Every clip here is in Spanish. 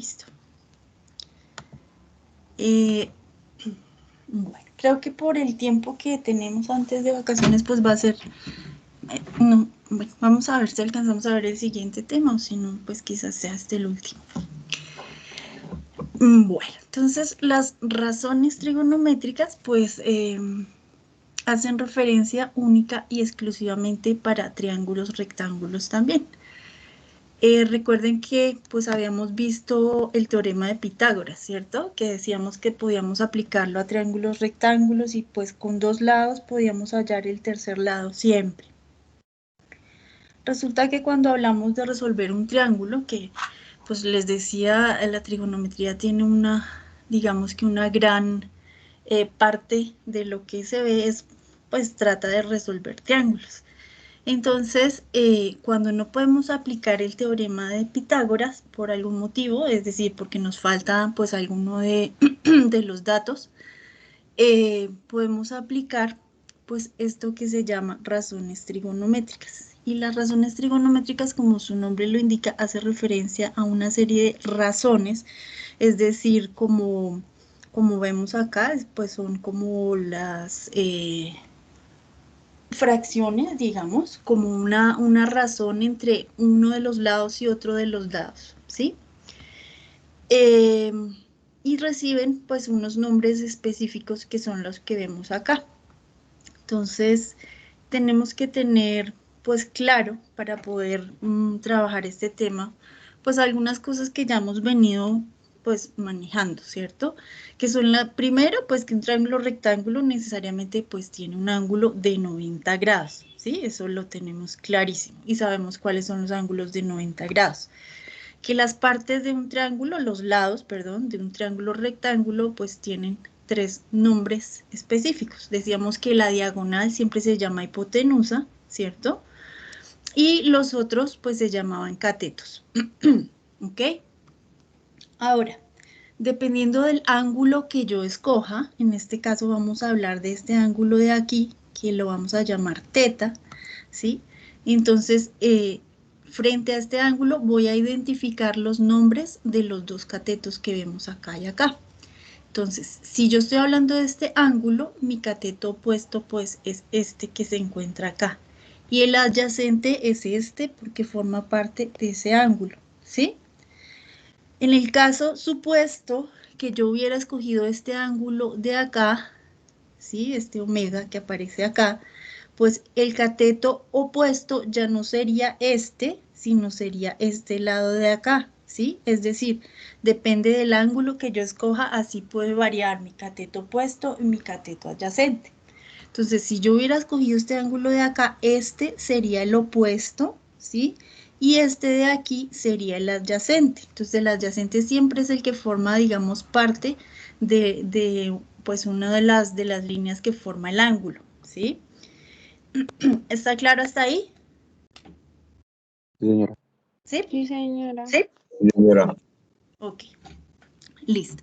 Listo. Bueno, creo que por el tiempo que tenemos antes de vacaciones, pues va a ser... no, bueno, vamos a ver si alcanzamos a ver el siguiente tema, o si no, pues quizás sea este el último. Bueno, entonces las razones trigonométricas, pues... hacen referencia única y exclusivamente para triángulos rectángulos también. Recuerden que pues habíamos visto el teorema de Pitágoras, ¿cierto? Que decíamos que podíamos aplicarlo a triángulos rectángulos y pues con dos lados podíamos hallar el tercer lado siempre. Resulta que cuando hablamos de resolver un triángulo, que pues les decía, la trigonometría tiene una, digamos que una gran parte de lo que se ve es, pues trata de resolver triángulos. Entonces, cuando no podemos aplicar el teorema de Pitágoras por algún motivo, es decir, porque nos falta pues alguno de, de los datos, podemos aplicar pues esto que se llama razones trigonométricas. Y las razones trigonométricas, como su nombre lo indica, hace referencia a una serie de razones, es decir, como vemos acá, pues son como las... fracciones, digamos, como una razón entre uno de los lados y otro de los lados, ¿sí? Y reciben pues unos nombres específicos que son los que vemos acá. Entonces, tenemos que tener pues claro para poder trabajar este tema, pues algunas cosas que ya hemos venido pues manejando, ¿cierto? Que son la primero, pues que un triángulo rectángulo necesariamente pues tiene un ángulo de 90 grados, ¿sí? Eso lo tenemos clarísimo y sabemos cuáles son los ángulos de 90 grados. Que las partes de un triángulo, los lados, perdón, de un triángulo rectángulo pues tienen tres nombres específicos. Decíamos que la diagonal siempre se llama hipotenusa, ¿cierto? Y los otros pues se llamaban catetos. ¿Ok? Ahora, dependiendo del ángulo que yo escoja, en este caso vamos a hablar de este ángulo de aquí, que lo vamos a llamar teta, ¿sí? Entonces, frente a este ángulo voy a identificar los nombres de los dos catetos que vemos acá y acá. Entonces, si yo estoy hablando de este ángulo, mi cateto opuesto pues es este que se encuentra acá. Y el adyacente es este porque forma parte de ese ángulo, ¿sí? En el caso supuesto que yo hubiera escogido este ángulo de acá, ¿sí? Este omega que aparece acá, pues el cateto opuesto ya no sería este, sino sería este lado de acá, ¿sí? Es decir, depende del ángulo que yo escoja, así puede variar mi cateto opuesto y mi cateto adyacente. Entonces, si yo hubiera escogido este ángulo de acá, este sería el opuesto, ¿sí? Y este de aquí sería el adyacente. Entonces, el adyacente siempre es el que forma, digamos, parte de pues, una de las líneas que forma el ángulo, ¿sí? ¿Está claro hasta ahí? Sí, señora. ¿Sí? Sí, señora. ¿Sí? Sí, señora. Ok, listo.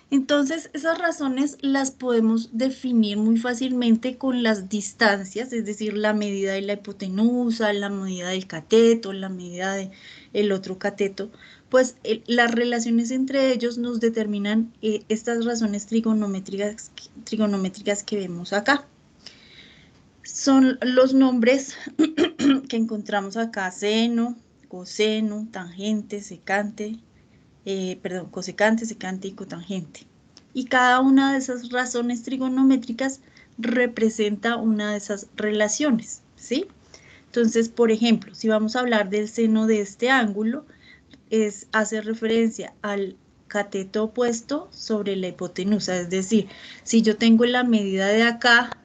Entonces, esas razones las podemos definir muy fácilmente con las distancias, es decir, la medida de la hipotenusa, la medida del cateto, la medida del otro cateto, pues las relaciones entre ellos nos determinan estas razones trigonométricas que vemos acá. Son los nombres que encontramos acá: seno, coseno, tangente, secante, cosecante, secante y cotangente. Y cada una de esas razones trigonométricas representa una de esas relaciones, ¿sí? Entonces, por ejemplo, si vamos a hablar del seno de este ángulo, hace referencia al cateto opuesto sobre la hipotenusa, es decir, si yo tengo la medida de acá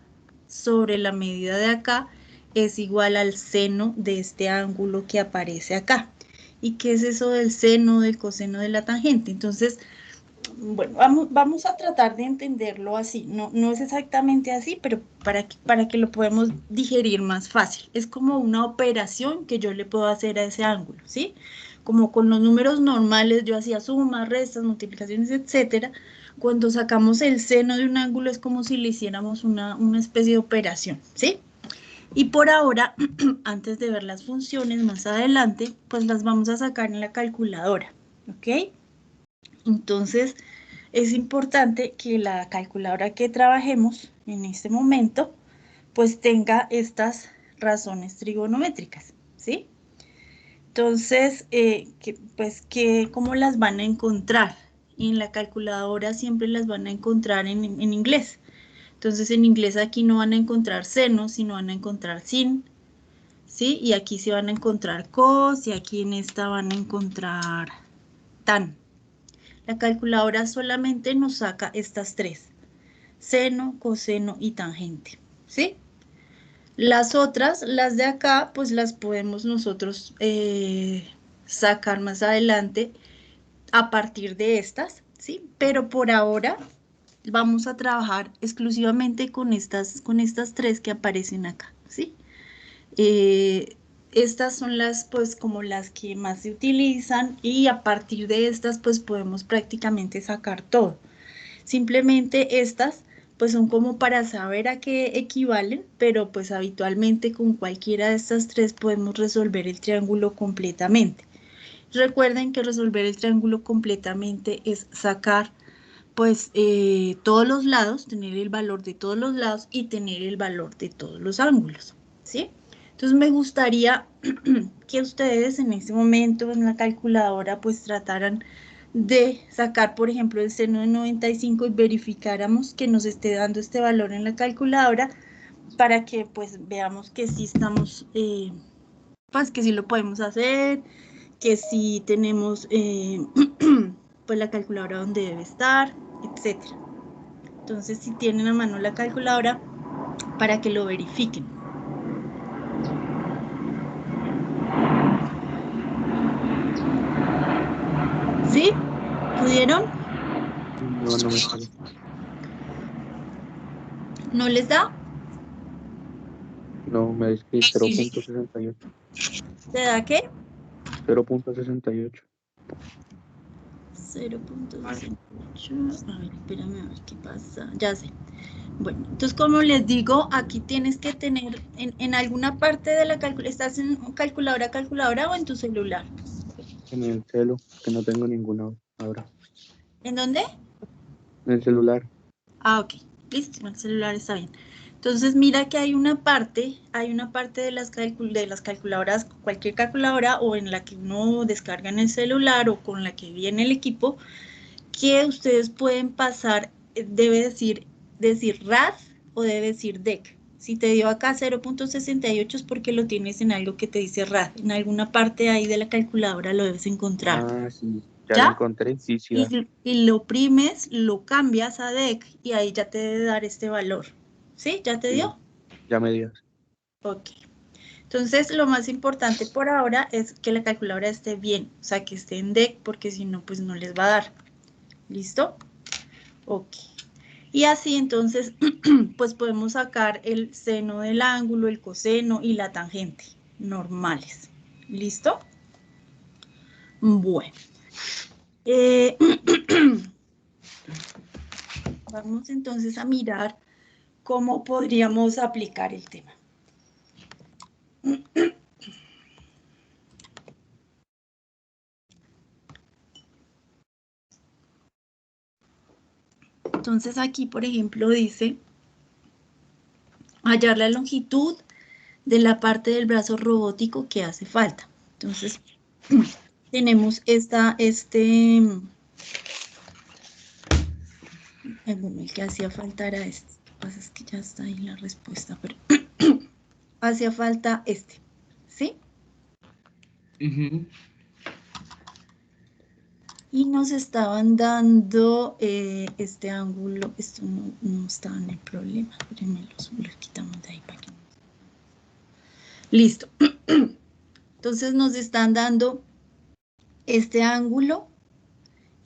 sobre la medida de acá, es igual al seno de este ángulo que aparece acá. ¿Y qué es eso del seno, del coseno, de la tangente? Entonces, bueno, vamos a tratar de entenderlo así. No es exactamente así, pero para que lo podamos digerir más fácil. Es como una operación que yo le puedo hacer a ese ángulo, ¿sí? Como con los números normales, yo hacía sumas, restas, multiplicaciones, etcétera. Cuando sacamos el seno de un ángulo es como si le hiciéramos una especie de operación, ¿sí? Y por ahora, antes de ver las funciones más adelante, pues las vamos a sacar en la calculadora, ¿ok? Entonces, es importante que la calculadora que trabajemos en este momento, pues tenga estas razones trigonométricas, ¿sí? Entonces, ¿cómo las van a encontrar? En la calculadora siempre las van a encontrar en inglés. Entonces, en inglés aquí no van a encontrar seno, sino van a encontrar sin, ¿sí? Y aquí sí van a encontrar cos, y aquí en esta van a encontrar tan. La calculadora solamente nos saca estas tres: seno, coseno y tangente, ¿sí? Las otras, las de acá, pues las podemos nosotros sacar más adelante a partir de estas, ¿sí? Pero por ahora vamos a trabajar exclusivamente con estas tres que aparecen acá, ¿sí? Estas son las, pues, como las que más se utilizan, y a partir de estas, pues, podemos prácticamente sacar todo. Simplemente estas, pues, son como para saber a qué equivalen, pero pues habitualmente con cualquiera de estas tres podemos resolver el triángulo completamente. Recuerden que resolver el triángulo completamente es sacar, pues, todos los lados, tener el valor de todos los lados y tener el valor de todos los ángulos, ¿sí? Entonces me gustaría que ustedes en este momento en la calculadora pues trataran de sacar, por ejemplo, el seno de 95 y verificáramos que nos esté dando este valor en la calculadora, para que pues veamos que sí estamos, pues que sí lo podemos hacer, que sí tenemos pues la calculadora donde debe estar, etcétera. Entonces, si tienen a mano la calculadora, para que lo verifiquen. ¿Sí? ¿Pudieron? No, no me sale. ¿No les da? No, me dice que 0.68. ¿Te da qué? 0.68. 0.68. A ver, espérame a ver qué pasa. Ya sé. Bueno, entonces como les digo, aquí tienes que tener en alguna parte de la calculadora. ¿Estás en calculadora o en tu celular? En el celu, que no tengo ninguna ahora. ¿En dónde? En el celular. Ah, ok. Listo, el celular está bien. Entonces mira que hay una parte de las calculadoras, cualquier calculadora, o en la que uno descarga en el celular o con la que viene el equipo, que ustedes pueden pasar, debe decir RAD o debe decir DEC. Si te dio acá 0.68 es porque lo tienes en algo que te dice RAD. En alguna parte ahí de la calculadora lo debes encontrar. Ah, sí, ya la ¿Ya? encontré. Sí, sí, da. Y lo oprimes, lo cambias a DEC y ahí ya te debe dar este valor. ¿Sí? ¿Ya te Sí, dio? ya me dio. Ok. Entonces, lo más importante por ahora es que la calculadora esté bien, o sea, que esté en DEC, porque si no, pues no les va a dar. ¿Listo? Ok. Y así entonces, pues podemos sacar el seno del ángulo, el coseno y la tangente, normales. ¿Listo? Bueno. Vamos entonces a mirar cómo podríamos aplicar el tema. Entonces aquí, por ejemplo, dice hallar la longitud de la parte del brazo robótico que hace falta. Entonces, tenemos bueno, el que hacía falta era este. Lo que pasa es que ya está ahí la respuesta, pero hacía falta este, ¿sí? Y nos estaban dando este ángulo. Esto no estaba en el problema. Espérenme, los quitamos de ahí para que... Listo. Entonces nos están dando este ángulo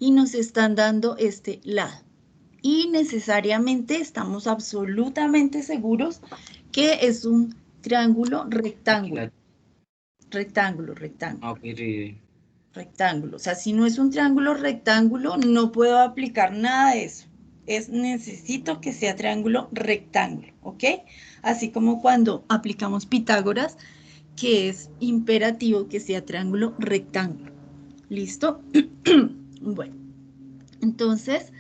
y nos están dando este lado. Y necesariamente estamos absolutamente seguros que es un triángulo rectángulo. Rectángulo. Rectángulo. O sea, si no es un triángulo rectángulo, no puedo aplicar nada de eso. Necesito que sea triángulo rectángulo, ¿ok? Así como cuando aplicamos Pitágoras, que es imperativo que sea triángulo rectángulo. ¿Listo? Bueno. Entonces,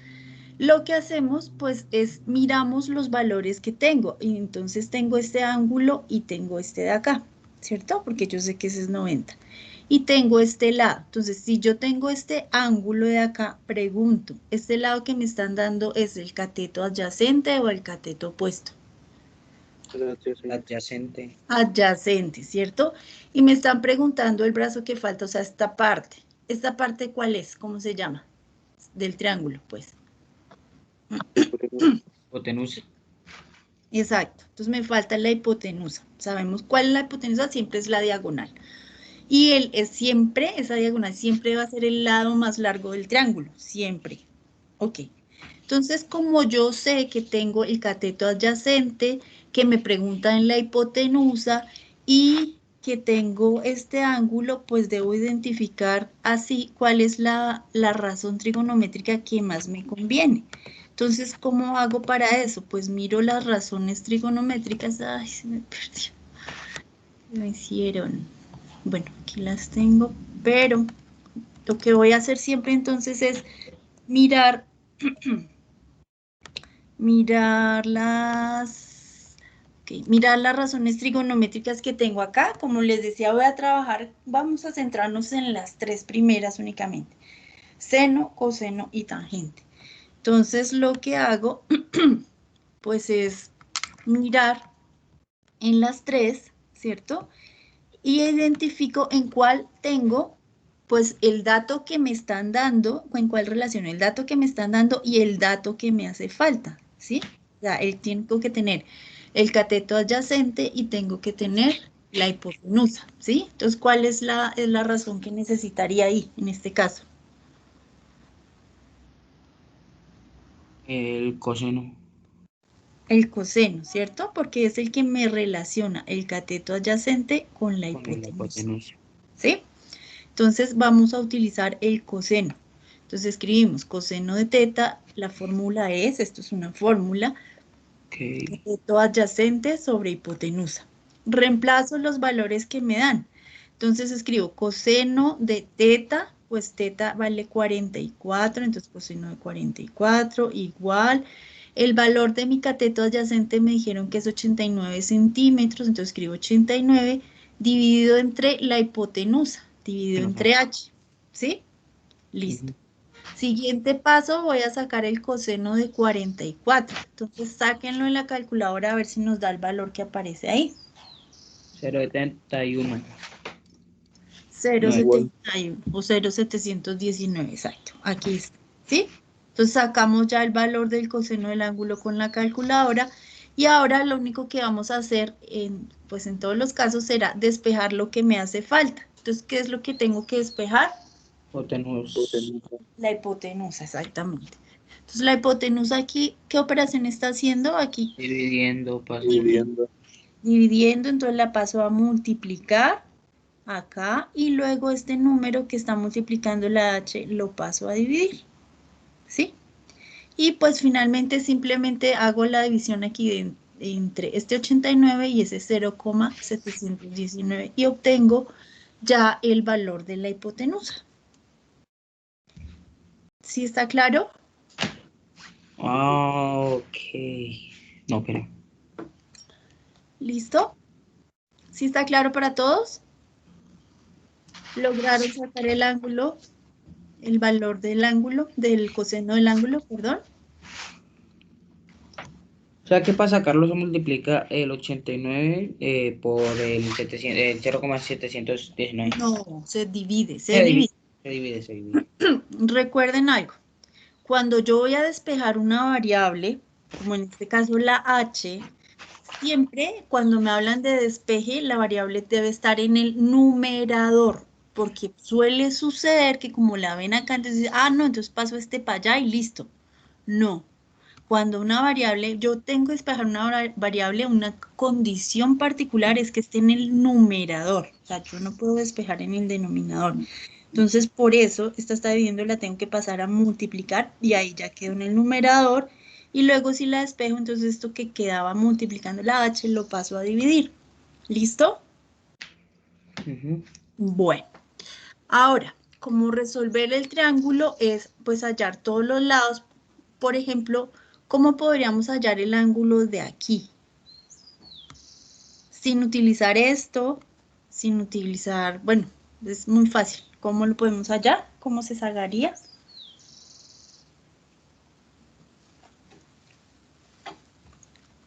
lo que hacemos, pues, es miramos los valores que tengo. Y entonces tengo este ángulo y tengo este de acá, ¿cierto? Porque yo sé que ese es 90. Y tengo este lado. Entonces, si yo tengo este ángulo de acá, pregunto, ¿este lado que me están dando es el cateto adyacente o el cateto opuesto? Adyacente. Adyacente, ¿cierto? Y me están preguntando el brazo que falta, o sea, esta parte. ¿Esta parte cuál es? ¿Cómo se llama? Del triángulo, pues. Hipotenusa. Exacto. Entonces me falta la hipotenusa. Sabemos cuál es la hipotenusa, siempre es la diagonal. Y siempre, esa diagonal siempre va a ser el lado más largo del triángulo, siempre. Ok. Entonces, como yo sé que tengo el cateto adyacente, que me pregunta en la hipotenusa y que tengo este ángulo, pues debo identificar así cuál es la razón trigonométrica que más me conviene. Entonces, ¿cómo hago para eso? Pues miro las razones trigonométricas. Ay, se me perdió. Me hicieron. Bueno, aquí las tengo, pero lo que voy a hacer siempre entonces es mirar, mirar mirar las razones trigonométricas que tengo acá. Como les decía, voy a trabajar, vamos a centrarnos en las tres primeras únicamente. Seno, coseno y tangente. Entonces, lo que hago, pues es mirar en las tres, ¿cierto? Y identifico en cuál tengo, pues, el dato que me están dando, o en cuál relación el dato que me están dando y el dato que me hace falta, ¿sí? O sea, tengo que tener el cateto adyacente y tengo que tener la hipotenusa, ¿sí? Entonces, ¿cuál es la razón que necesitaría ahí, en este caso? El coseno. El coseno, ¿cierto? Porque es el que me relaciona el cateto adyacente con la Con la hipotenusa, hipotenusa. ¿sí? Entonces vamos a utilizar el coseno. Entonces escribimos coseno de teta, la fórmula es, esto es una fórmula, Ok. cateto adyacente sobre hipotenusa. Reemplazo los valores que me dan. Entonces escribo coseno de teta, pues teta vale 44, entonces coseno de 44 igual. El valor de mi cateto adyacente me dijeron que es 89 centímetros, entonces escribo 89 dividido entre la hipotenusa, dividido entre h, ¿sí? Listo. Siguiente paso, voy a sacar el coseno de 44. Entonces, sáquenlo en la calculadora a ver si nos da el valor que aparece ahí. 0,71. 0,71 o 0,719, exacto. Aquí está, ¿sí? Entonces, sacamos ya el valor del coseno del ángulo con la calculadora y ahora lo único que vamos a hacer, pues en todos los casos, será despejar lo que me hace falta. Entonces, ¿qué es lo que tengo que despejar? Hipotenusa. La hipotenusa, exactamente. Entonces, la hipotenusa aquí, ¿qué operación está haciendo? Aquí Dividiendo, pasando. dividiendo, entonces la paso a multiplicar acá y luego este número que está multiplicando la h lo paso a dividir, ¿sí? Y pues finalmente simplemente hago la división aquí entre este 89 y ese 0,719 y obtengo ya el valor de la hipotenusa. ¿Sí está claro? Ok. No, espera. ¿Listo? ¿Sí está claro para todos? ¿Lograron sacar el ángulo, el valor del ángulo, del coseno del ángulo, perdón? O sea que para sacarlo se multiplica el 89 por el 0,719. No, se divide, se Se divide, divide. se divide, se divide. Recuerden algo, cuando yo voy a despejar una variable, como en este caso la h, siempre cuando me hablan de despeje, la variable debe estar en el numerador, porque suele suceder que como la ven acá, entonces, no, entonces paso este para allá y listo. No. Cuando una variable, yo tengo que despejar una variable, una condición particular es que esté en el numerador. O sea, yo no puedo despejar en el denominador. Entonces, por eso, esta está dividiendo, la tengo que pasar a multiplicar y ahí ya quedó en el numerador. Y luego si la despejo, entonces esto que quedaba multiplicando la h lo paso a dividir. ¿Listo? Bueno, ahora, como resolver el triángulo es pues hallar todos los lados. Por ejemplo, ¿cómo podríamos hallar el ángulo de aquí? Sin utilizar esto, sin utilizar, bueno, es muy fácil. ¿Cómo lo podemos hallar? ¿Cómo se sacaría?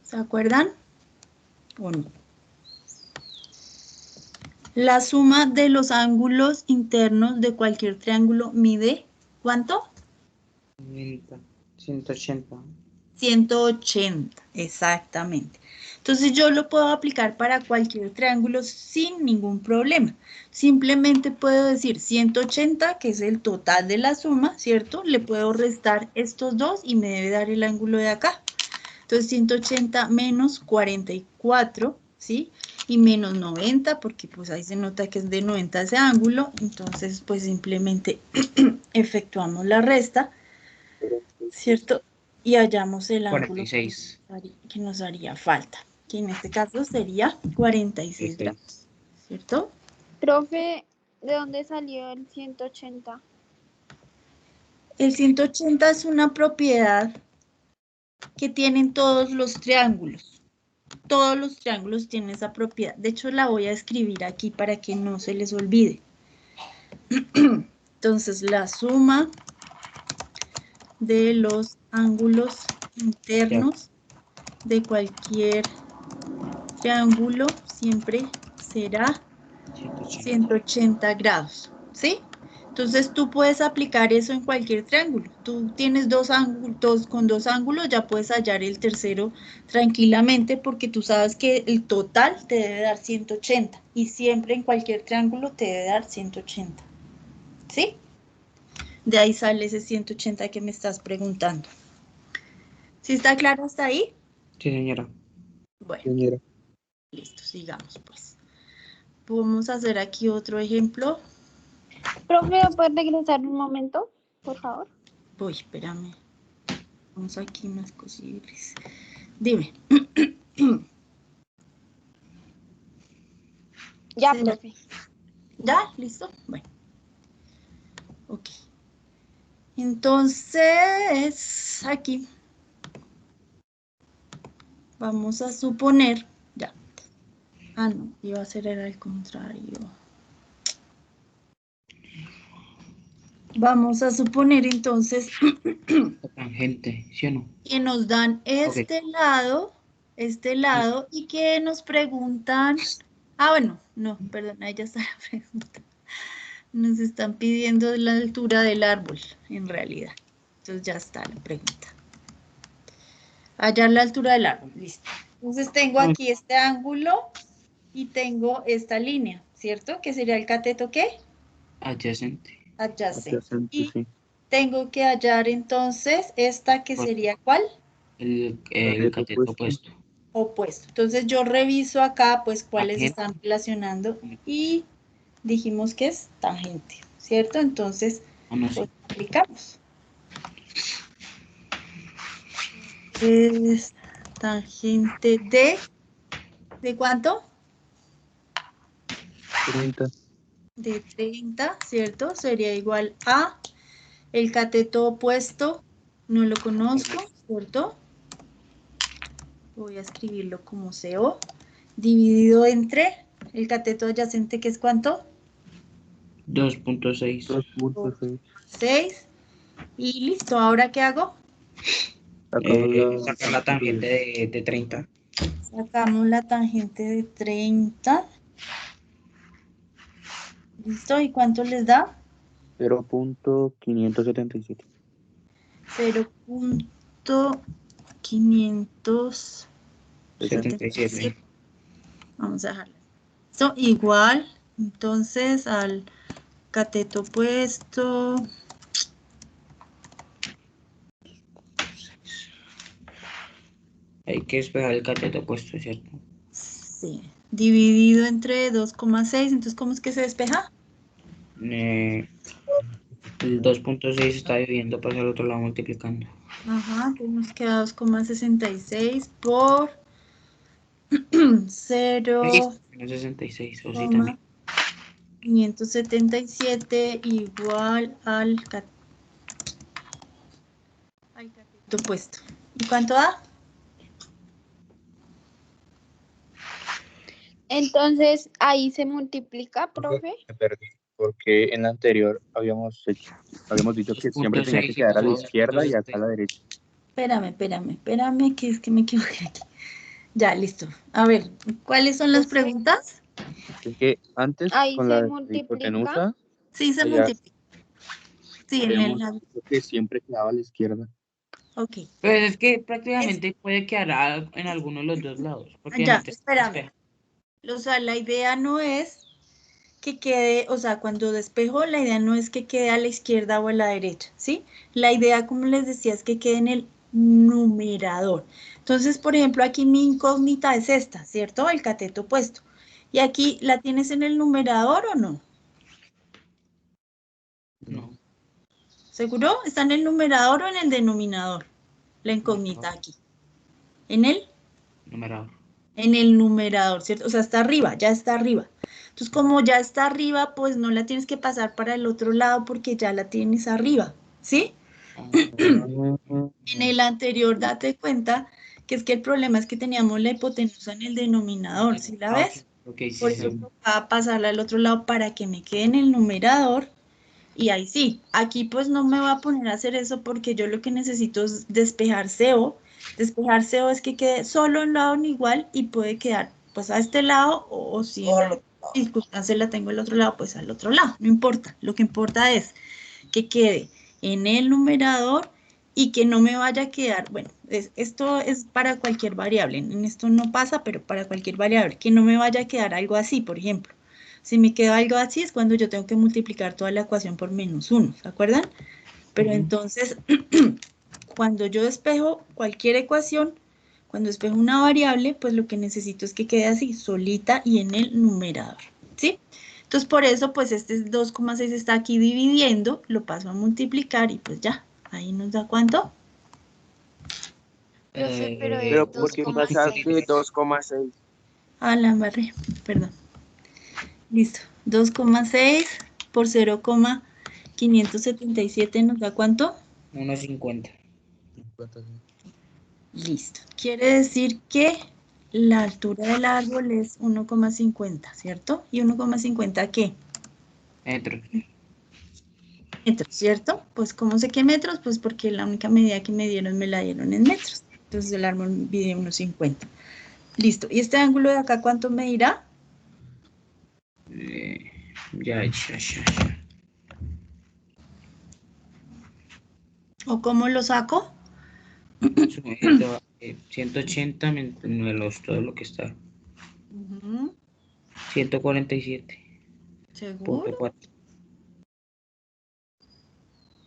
¿Se acuerdan? ¿O no? La suma de los ángulos internos de cualquier triángulo mide, ¿cuánto? 90, 180. 180, exactamente. Entonces yo lo puedo aplicar para cualquier triángulo sin ningún problema. Simplemente puedo decir 180, que es el total de la suma, ¿cierto? Le puedo restar estos dos y me debe dar el ángulo de acá. Entonces 180 menos 44, ¿sí? Y menos 90, porque pues ahí se nota que es de 90 ese ángulo. Entonces pues simplemente efectuamos la resta, ¿cierto? Y hallamos el ángulo 46. que nos haría falta, que en este caso sería 46 grados, ¿cierto? Profe, ¿de dónde salió el 180? El 180 es una propiedad que tienen todos los triángulos. Todos los triángulos tienen esa propiedad. De hecho, la voy a escribir aquí para que no se les olvide. Entonces, la suma de los ángulos internos de cualquier triángulo siempre será 180 grados, ¿sí? Entonces tú puedes aplicar eso en cualquier triángulo. Tú tienes dos ángulos, con dos ángulos ya puedes hallar el tercero tranquilamente porque tú sabes que el total te debe dar 180 y siempre en cualquier triángulo te debe dar 180, ¿sí? De ahí sale ese 180 que me estás preguntando. ¿Sí está claro hasta ahí? Sí, señora. Bueno, Señora, listo, sigamos pues. Vamos a hacer aquí otro ejemplo. Profe, ¿puedes regresar un momento, por favor? Uy, espérame. Vamos aquí unas cosillas. Dime. Ya, Sí. profe. ¿Ya? ¿Listo? Bueno. Ok. Entonces, aquí vamos a suponer, ya. Ah, no, iba a ser era al contrario. Vamos a suponer entonces La tangente, ¿sí o no? que nos dan este lado, y que nos preguntan, bueno, no, perdón, ahí ya está la pregunta. Nos están pidiendo la altura del árbol, en realidad. Entonces ya está la pregunta. Hallar la altura del árbol, listo. Entonces tengo aquí este ángulo y tengo esta línea, ¿cierto? Que sería el cateto, ¿qué? Adyacente. Adyacente. adyacente, Y sí. tengo que hallar entonces esta que Bueno. sería, ¿cuál? El Cateto cateto opuesto. opuesto. Opuesto. Entonces yo reviso acá, pues, cuáles Tangente. están relacionando y dijimos que es tangente, ¿cierto? Entonces, No, pues, sí. aplicamos. Es tangente ¿de cuánto? 30. De 30, ¿cierto? Sería igual a el cateto opuesto, no lo conozco, ¿cierto? Voy a escribirlo como CO, dividido entre el cateto adyacente, que es ¿cuánto? 2.6. 2.6. 6. Y listo, ¿ahora qué hago? Sacamos la Sacar la tangente de 30. Sacamos la tangente de 30. ¿Listo? ¿Y cuánto les da? 0.577. 0.577. 77. Vamos a dejarlo. Esto igual, entonces, al cateto opuesto. Hay que despejar el cateto opuesto, ¿cierto? Sí, dividido entre 2,6. Entonces, ¿cómo es que se despeja? El 2.6 está dividiendo para el otro lado multiplicando. Ajá, entonces nos queda 2,66 por 0,66. 66, o sí también. 577 igual al cateto opuesto. ¿Y cuánto da? Entonces, ahí se multiplica, profe. Me perdí, porque en la anterior habíamos dicho que siempre tenía que 2.6 quedar a la igual izquierda y acá a 2.6. la derecha. Espérame, que es que me equivoqué aquí. Ya, listo. A ver, ¿cuáles son las preguntas? Es que antes, Ahí con se la multiplica. hipotenusa, Sí, se allá multiplica. Sí, en habíamos el... dicho que siempre quedaba a la izquierda. Ok. Pues es que Es- prácticamente puede quedar en alguno de los dos lados, porque ya, no te espérame. despeja. O sea, la idea no es que quede, o sea, cuando despejo, la idea no es que quede a la izquierda o a la derecha, ¿sí? La idea, como les decía, es que quede en el numerador. Entonces, por ejemplo, aquí mi incógnita es esta, ¿cierto? El cateto opuesto. ¿Y aquí la tienes en el numerador o no? No, ¿Seguro? ¿Está en el numerador o en el denominador? La incógnita aquí. ¿En él? numerador. En el numerador, ¿cierto? O sea, está arriba, ya está arriba. Entonces, como ya está arriba, pues no la tienes que pasar para el otro lado porque ya la tienes arriba, ¿sí? Ah, En el anterior, date cuenta que es que el problema es que teníamos la hipotenusa en el denominador, ¿sí la ok, ves? ok, Por sí, eso sí. tocaba pasarla al otro lado para que me quede en el numerador. Y ahí sí, aquí pues no me voy a poner a hacer eso porque yo lo que necesito es despejar CO. Despejar CO es que quede solo en un lado igual y puede quedar pues a este lado o si en la circunstancia la tengo al otro lado, pues al otro lado. No importa, lo que importa es que quede en el numerador y que no me vaya a quedar, bueno, esto es para cualquier variable, en esto no pasa, pero para cualquier variable, que no me vaya a quedar algo así, por ejemplo. Si me queda algo así es cuando yo tengo que multiplicar toda la ecuación por -1, ¿se acuerdan? Pero Ujú. entonces, cuando yo despejo cualquier ecuación, cuando despejo una variable, pues lo que necesito es que quede así, solita y en el numerador, ¿sí? Entonces, por eso, pues este 2,6 está aquí dividiendo, lo paso a multiplicar y pues ya, ahí nos da ¿cuánto? Profe, pero Pero es ¿por qué pasaste 2,6. 2,6? Ah, la embarré, perdón. Listo, 2,6 por 0,577 nos da ¿cuánto? 1.50. Listo. Quiere decir que la altura del árbol es 1,50, ¿cierto? ¿Y 1,50 qué? Metros. Metros, ¿cierto? Pues ¿cómo sé qué metros? Pues porque la única medida que me dieron me la dieron en metros. Entonces el árbol mide 1,50. Listo. ¿Y este ángulo de acá cuánto medirá? Ya. ¿O cómo lo saco? Subiendo, 180 menos todo lo que está. Ujú. 147.4. ¿Seguro?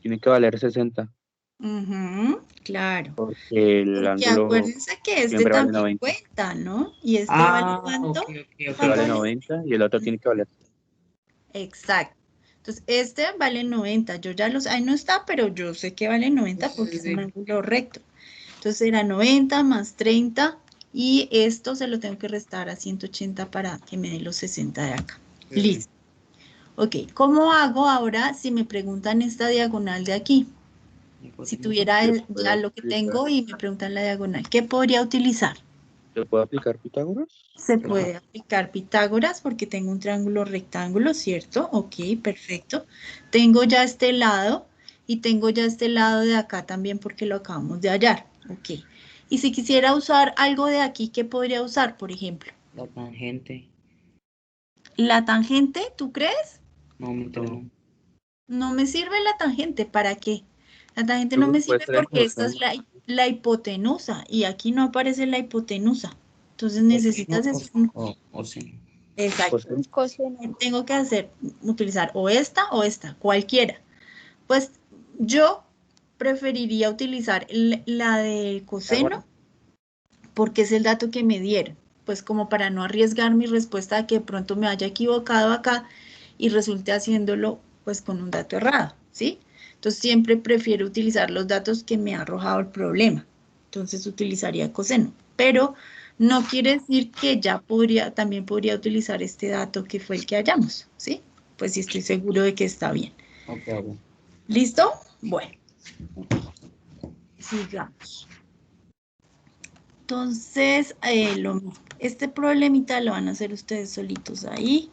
Tiene que valer 60, Ujú, claro. porque el Porque ángulo acuérdense que este siempre vale también 90. cuenta, ¿no? ¿Y este vale Ah, ok, cuánto? Este ¿Cuánto vale vale? 90 y el otro tiene que valer. Exacto. Entonces, este vale 90. Yo ya los, ahí no está, pero yo sé que vale 90 sí, porque sí, es un sí. ángulo recto. Entonces era 90 más 30 y esto se lo tengo que restar a 180 para que me dé los 60 de acá. Listo. Ok, ¿cómo hago ahora si me preguntan esta diagonal de aquí? Si tuviera Se ya puede lo que aplicar, tengo y me preguntan la diagonal, ¿qué podría utilizar? ¿se puede aplicar Pitágoras? Se Claro. puede aplicar Pitágoras porque tengo un triángulo rectángulo, ¿cierto? Ok, perfecto. Tengo ya este lado y tengo ya este lado de acá también porque lo acabamos de hallar. Ok. Y si quisiera usar algo de aquí, ¿qué podría usar, por ejemplo? La tangente. ¿La tangente, tú crees? No, no. No me sirve la tangente, ¿para qué? La tangente Yo no creo me que puede sirve ser el porque esta es coseno. la hipotenusa y aquí no aparece la hipotenusa. Entonces Coseno necesitas es un... o seno. Exacto. Coseno. Coseno. Tengo que hacer, utilizar o esta, cualquiera. Pues yo preferiría utilizar la del coseno porque es el dato que me dieron. Pues como para no arriesgar mi respuesta a que de pronto me haya equivocado acá y resulte haciéndolo pues con un dato errado, ¿sí? Entonces siempre prefiero utilizar los datos que me ha arrojado el problema. Entonces utilizaría coseno. Pero no quiere decir que ya podría, también podría utilizar este dato que fue el que hallamos, ¿sí? pues sí estoy seguro de que está bien. Ok, ok. ¿Listo? Bueno, sigamos. Entonces, lo mismo. Este problemita lo van a hacer ustedes solitos ahí.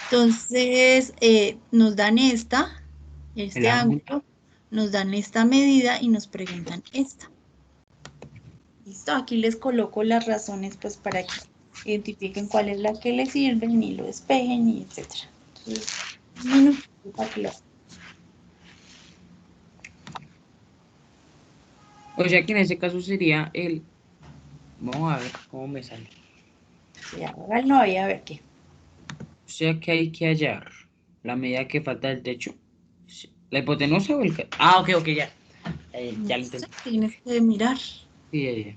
Entonces, nos dan este El ángulo. ángulo, nos dan esta medida y nos preguntan esta. ¿Listo? Aquí les coloco las razones pues para que identifiquen cuál es la que les sirven y lo despejen y etcétera. Entonces, un minutito para que lo hagan. O sea que en ese caso sería el... Vamos a ver cómo me sale. Sí, háganlo ahí a ver qué. O sea que hay que hallar la medida que falta del techo. Sí. ¿La hipotenusa o el... Ah, ok, ok, ya. Ya lo No sé, entendí. tienes que mirar. Sí, ya, ya.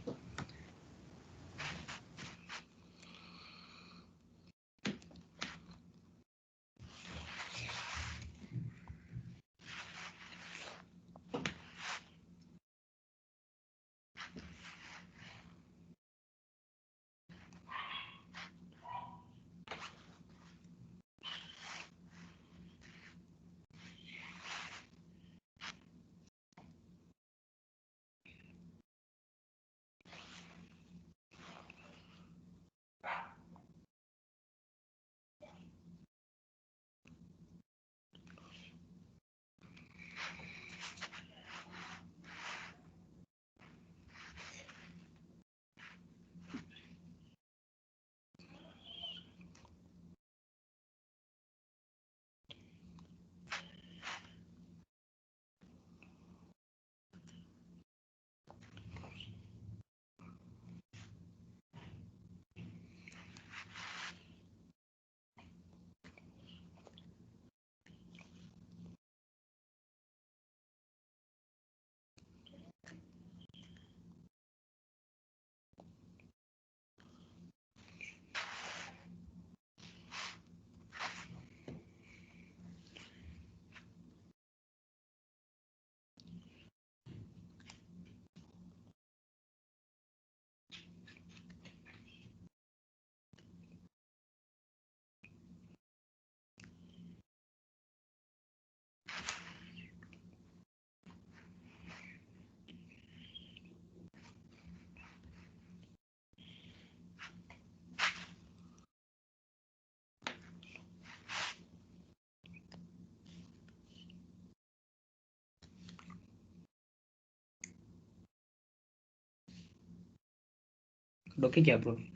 Creo que ya, profe.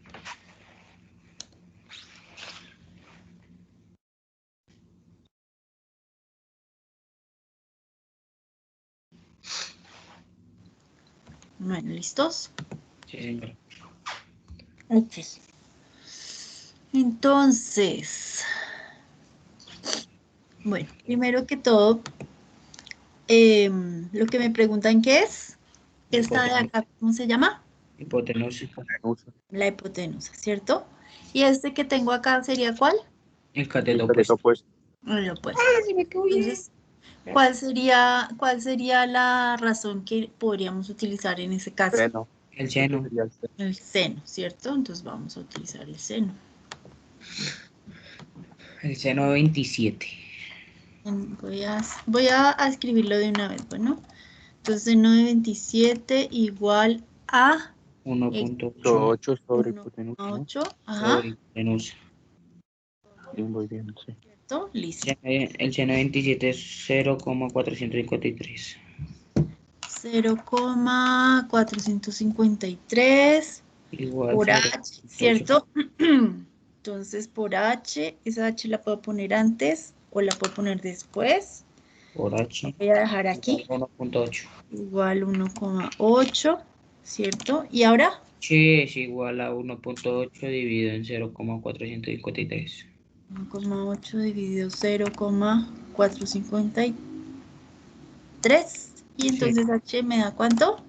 Bueno, ¿listos? Sí, señora. Ok. Entonces, bueno, primero que todo, lo que me preguntan qué es, esta de acá, ¿cómo se llama? Hipotenusa. Hipotenusa. La hipotenusa, ¿cierto? Y este que tengo acá sería ¿cuál? El El cateto cateto opuesto. opuesto. Lo opuesto. Sí me quedó bien. Entonces, cuál sería la razón que podríamos utilizar en ese caso? Seno. El Ese seno. sería el seno. El seno, ¿cierto? Entonces vamos a utilizar el seno. El seno 27. Voy a escribirlo de una vez, bueno. Entonces, seno de 27 igual a 1.8 8 sobre hipotenusa, ¿no? 1,8. Ajá, sobre hipotenusa. Bien, voy bien, sí. ¿cierto? Listo. El seno 27 es 0,453. 0,453 Igual por sobre H, 8 ¿cierto? Entonces, por H, esa H la puedo poner antes o la puedo poner después. por H. Voy a dejar aquí, 1.8. igual 1,8, ¿cierto? Y ahora, H es igual a 1.8 dividido en 0,453. 1,8 dividido 0,453. Y Sí, entonces H me da ¿cuánto?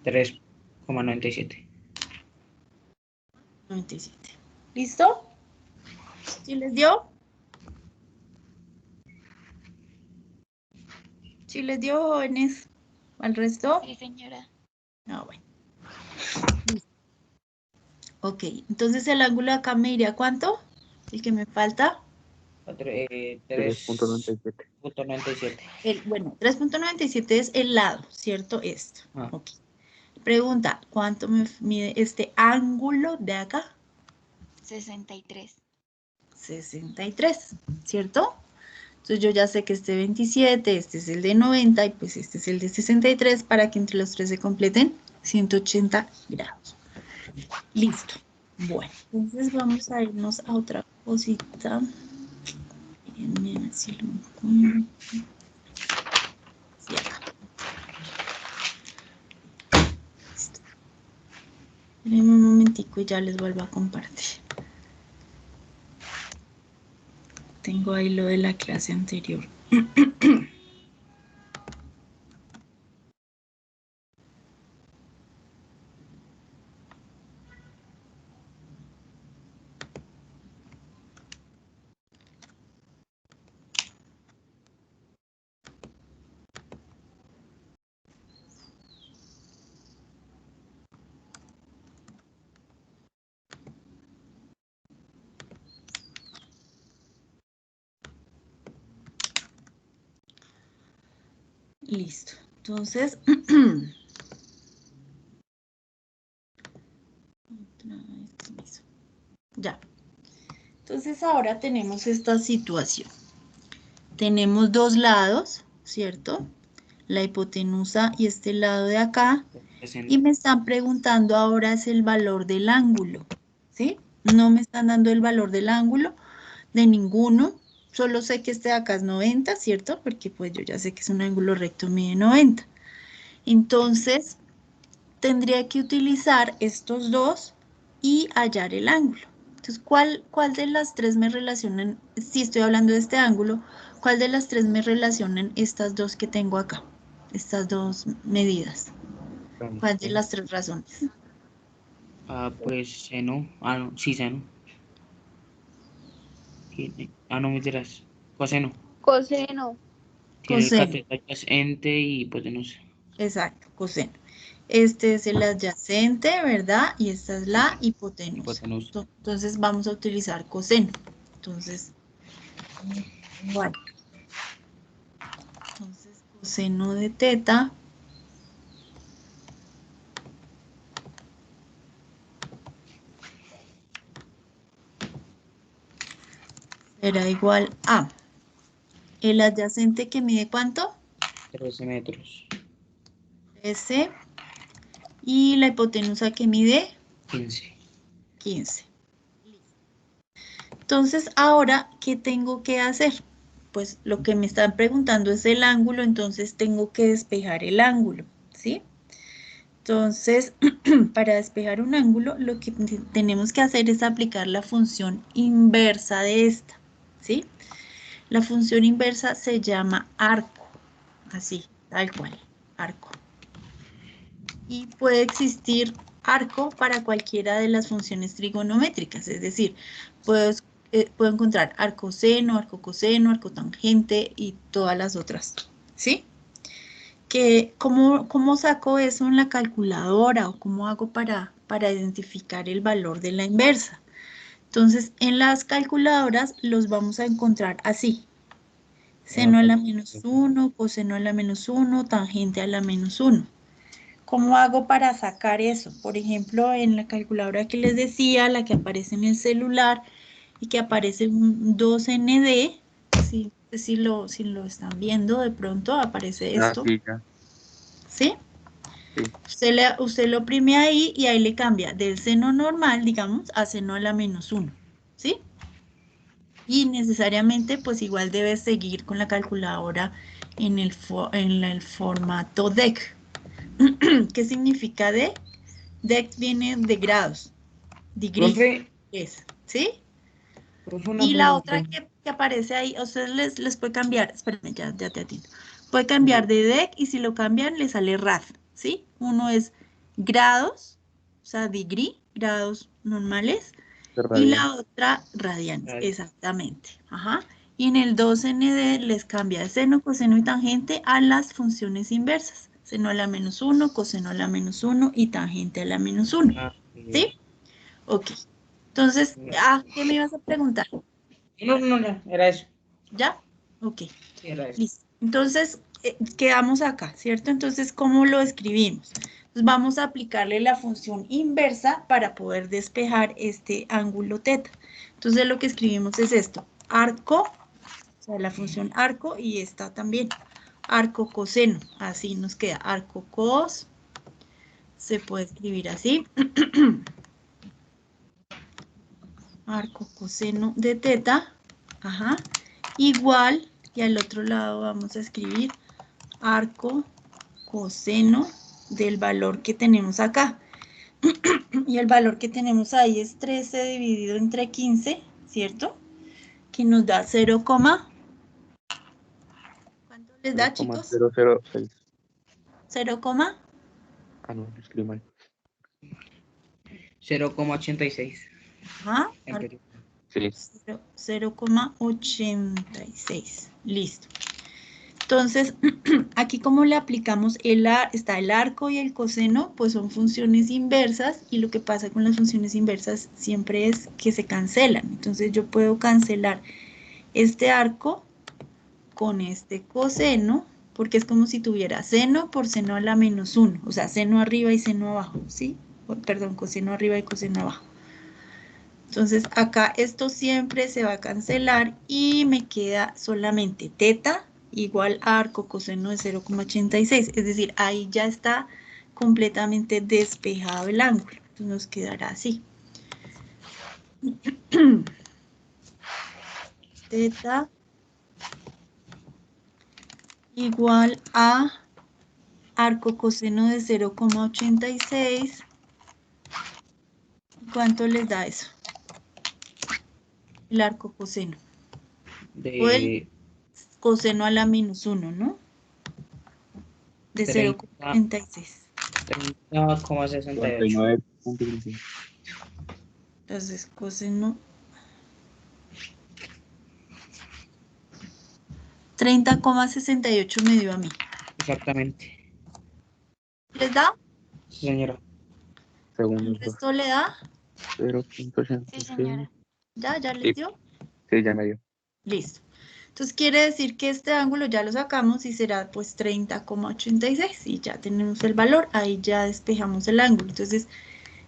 3,97. 97. ¿Listo? ¿Sí les dio? ¿Sí les dio, jóvenes? ¿Al resto? Sí, señora. Ah, bueno. Listo. Ok, entonces el ángulo acá me diría ¿cuánto? El que me falta. 3.97. 3.97. Bueno, 3.97 es el lado, ¿cierto? Esto. Ah. Ok. Pregunta, ¿cuánto me mide este ángulo de acá? 63. 63, ¿cierto? Entonces yo ya sé que este 27, este es el de 90 y pues este es el de 63 para que entre los tres se completen 180 grados. Listo. Bueno, entonces vamos a irnos a otra cosita. Déjenme así lo pongo. Sí, acá. Listo. Espérenme un momentico y ya les vuelvo a compartir. Tengo ahí lo de la clase anterior. Listo. Entonces, ya. Entonces ahora tenemos esta situación. Tenemos dos lados, ¿cierto? La hipotenusa y este lado de acá. Y me están preguntando ahora es el valor del ángulo, ¿sí? No me están dando el valor del ángulo de ninguno. Solo sé que este de acá es 90, ¿cierto? Porque pues yo ya sé que es un ángulo recto, mide 90. Entonces, tendría que utilizar estos dos y hallar el ángulo. Entonces, ¿cuál de las tres me relacionan? Si estoy hablando de este ángulo, ¿cuál de las tres me relacionan estas dos que tengo acá? Estas dos medidas. ¿Cuál de las tres razones? Pues seno. No, sí, seno. No me dirás. Coseno. Coseno. Tiene el Coseno. cateto adyacente y hipotenusa. Exacto, coseno. Este es el adyacente, ¿verdad? Y esta es la hipotenusa. Hipotenusa. Entonces vamos a utilizar coseno. Entonces, igual. Entonces, coseno de teta será igual a el adyacente que mide ¿cuánto? 13 metros. 13. Y la hipotenusa que mide 15. 15. Entonces, ahora, ¿qué tengo que hacer? Pues lo que me están preguntando es el ángulo, entonces tengo que despejar el ángulo, ¿sí? Entonces, para despejar un ángulo, lo que tenemos que hacer es aplicar la función inversa de esta, ¿sí? La función inversa se llama arco, así, tal cual, arco. Y puede existir arco para cualquiera de las funciones trigonométricas, es decir, puedo encontrar arco seno, arco coseno, arco tangente y todas las otras, ¿sí? ¿Cómo saco eso en la calculadora o cómo hago para identificar el valor de la inversa? Entonces, en las calculadoras los vamos a encontrar así. Seno a la -1, coseno a la -1, tangente a la -1. ¿Cómo hago para sacar eso? Por ejemplo, en la calculadora que les decía, la que aparece en el celular y que aparece un 2ND, si lo están viendo de pronto, aparece esto, Sí, ya. ¿sí? Sí. Usted lo oprime ahí y ahí le cambia del seno normal, digamos, a seno a la -1, ¿sí? Y necesariamente, pues igual debe seguir con la calculadora en el formato DEC. ¿Qué significa DEC? DEC viene de grados, degree, Profe, ¿sí? una Y la pregunta. otra que aparece ahí, a ustedes les puede cambiar, espérenme, ya te atiendo. Puede cambiar de DEC y si lo cambian le sale rad, ¿sí? Uno es grados, o sea, degree, grados normales, y la otra radianes, exactamente. Ajá. Y en el 2ND les cambia de seno, coseno y tangente a las funciones inversas. Seno a la -1, coseno a la -1 y tangente a la -1. ¿Sí? Ok. Entonces, ¿qué me ibas a preguntar? No, era eso. ¿Ya? Ok. Sí, era eso. Listo. Entonces, quedamos acá, ¿cierto? Entonces, ¿cómo lo escribimos? Pues vamos a aplicarle la función inversa para poder despejar este ángulo teta. Entonces, lo que escribimos es esto. Arco, o sea, la función arco y esta también. Arco coseno. Así nos queda. Arco cos. Se puede escribir así. Arco coseno de teta. Ajá. Igual, y al otro lado vamos a escribir arco coseno del valor que tenemos acá. Y el valor que tenemos ahí es 13 dividido entre 15, ¿cierto? Que nos da 0, ¿cuánto les da, chicos? 0,006. 0, Ah, no, escribí mal. 0,86. ajá, Sí, 0,86. Listo. Entonces, aquí como le aplicamos está el arco y el coseno, pues son funciones inversas y lo que pasa con las funciones inversas siempre es que se cancelan. Entonces yo puedo cancelar este arco con este coseno, porque es como si tuviera seno por seno a la menos 1, o sea, seno arriba y seno abajo, ¿sí? Perdón, coseno arriba y coseno abajo. Entonces acá esto siempre se va a cancelar y me queda solamente teta igual a arco coseno de 0,86. Es decir, ahí ya está completamente despejado el ángulo. Entonces nos quedará así. Teta igual a arco coseno de 0,86. ¿Cuánto les da eso? El arco coseno. O el De coseno a la menos 1, ¿no? De 0,86. 30,68. 49,35. Entonces, coseno 30,68 me dio a mí. Exactamente. ¿Les da? Sí, señora. ¿El Segundos. resto le da? Sí, 0,86. señora. ¿Ya les Sí, dio? sí, ya me dio. Listo. Entonces quiere decir que este ángulo ya lo sacamos y será pues 30,86 y ya tenemos el valor, ahí ya despejamos el ángulo. Entonces,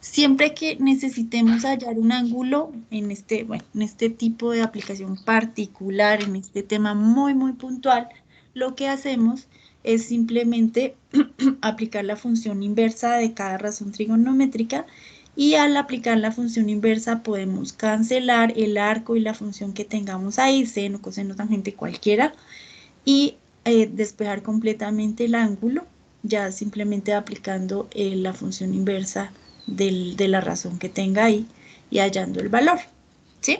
siempre que necesitemos hallar un ángulo en este, bueno, en este tipo de aplicación particular, en este tema muy, muy puntual, lo que hacemos es simplemente aplicar la función inversa de cada razón trigonométrica y al aplicar la función inversa podemos cancelar el arco y la función que tengamos ahí, seno, coseno, tangente, cualquiera, y despejar completamente el ángulo, ya simplemente aplicando la función inversa de la razón que tenga ahí y hallando el valor. ¿Sí?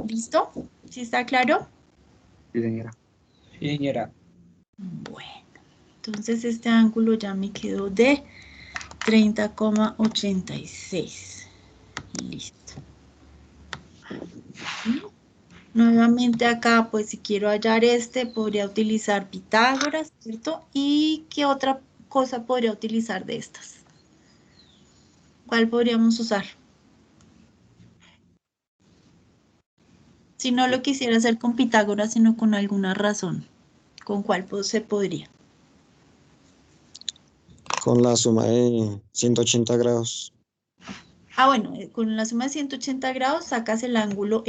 ¿Listo? ¿Sí está claro? Sí, señora. Sí, señora. Bueno, entonces este ángulo ya me quedó de 30,86. Listo. Nuevamente acá, pues si quiero hallar este, podría utilizar Pitágoras, ¿cierto? ¿Y qué otra cosa podría utilizar de estas? ¿Cuál podríamos usar? Si no lo quisiera hacer con Pitágoras, sino con alguna razón, ¿con cuál se podría? Con la suma de 180 grados. Ah, bueno, con la suma de 180 grados sacas el ángulo,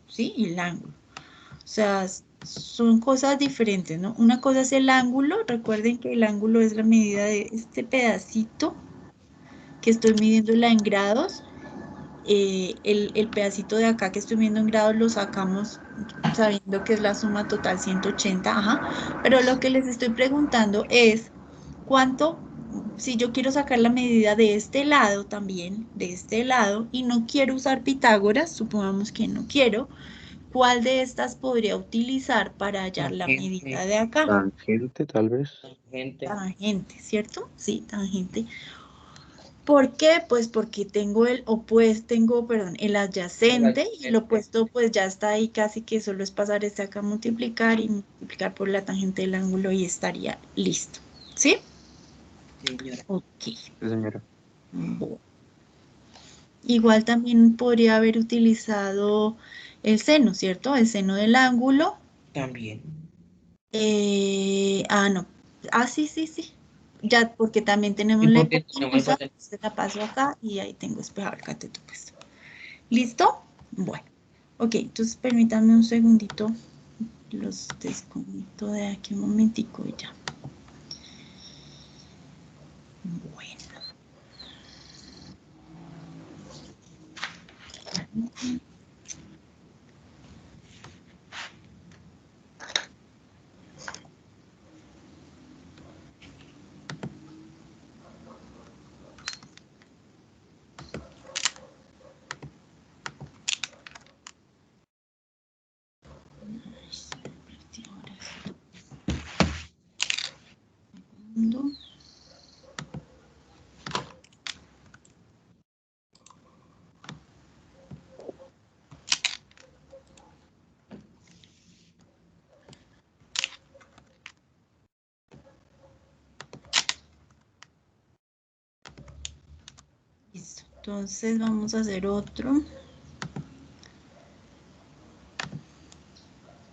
¿sí? El ángulo. O sea, son cosas diferentes, ¿no? Una cosa es el ángulo, recuerden que el ángulo es la medida de este pedacito que estoy midiéndola en grados. El pedacito de acá que estoy viendo en grados lo sacamos sabiendo que es la suma total 180, ajá. Pero lo que les estoy preguntando es cuánto, si yo quiero sacar la medida de este lado también, de este lado, y no quiero usar Pitágoras, supongamos que no quiero, ¿cuál de estas podría utilizar para hallar la medida de acá? Tangente, tal vez. Gente. Tangente, ¿cierto? Sí, tangente. ¿Por qué? Pues porque tengo el opuesto, perdón, el adyacente y el opuesto pues ya está ahí, casi que solo es pasar este acá a multiplicar y multiplicar por la tangente del ángulo y estaría listo. ¿Sí? Sí, señora. Ok. Sí, señora. Bueno. Igual también podría haber utilizado el seno, ¿cierto? El seno del ángulo. También. No. Sí, sí, sí. Ya, porque también tenemos ¿Y la por qué tenemos hipotenusa. hipotenusa? Se la paso acá y ahí tengo despejado el cateto, pues. ¿Listo? Bueno. Ok, entonces permítanme un segundito. Los desconecto de aquí un momentico y ya. Bueno. Ahora sí. Segundo. Listo. Entonces vamos a hacer otro.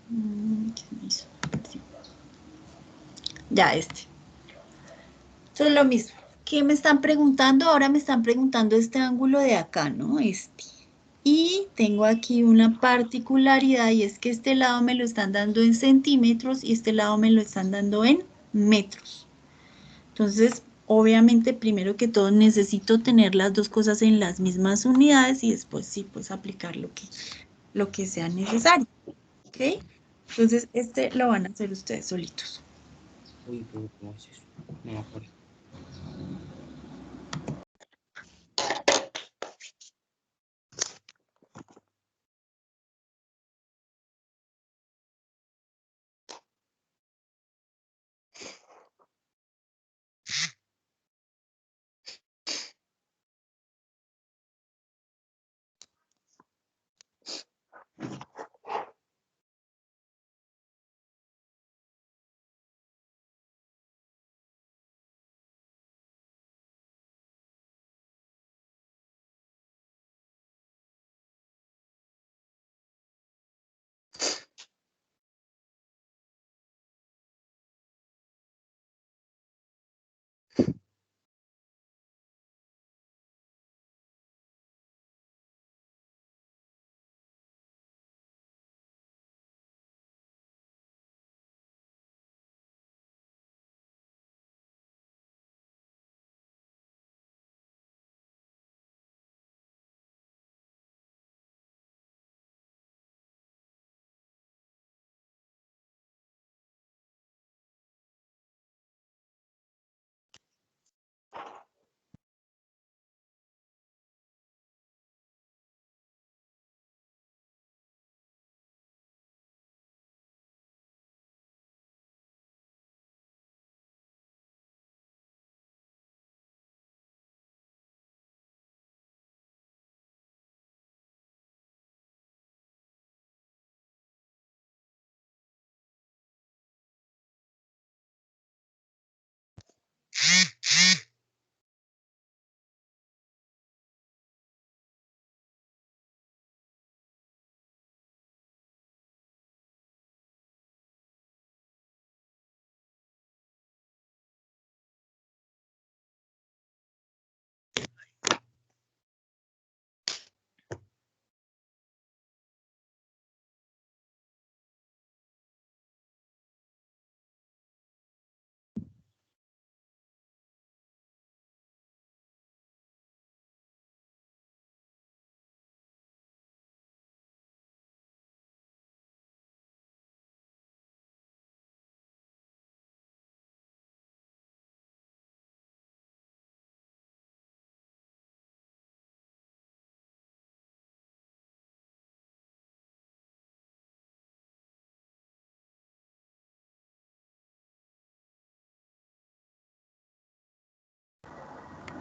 ¿Qué me hizo? Sí. Ya, este. Entonces lo mismo. ¿Qué me están preguntando? Ahora me están preguntando este ángulo de acá, ¿no? Este. Y tengo aquí una particularidad y es que este lado me lo están dando en centímetros y este lado me lo están dando en metros. Entonces, obviamente, primero que todo necesito tener las dos cosas en las mismas unidades y después sí, pues aplicar lo que sea necesario. ¿Ok? Entonces, este lo van a hacer ustedes solitos. Uy, pero ¿cómo es eso? No me acuerdo.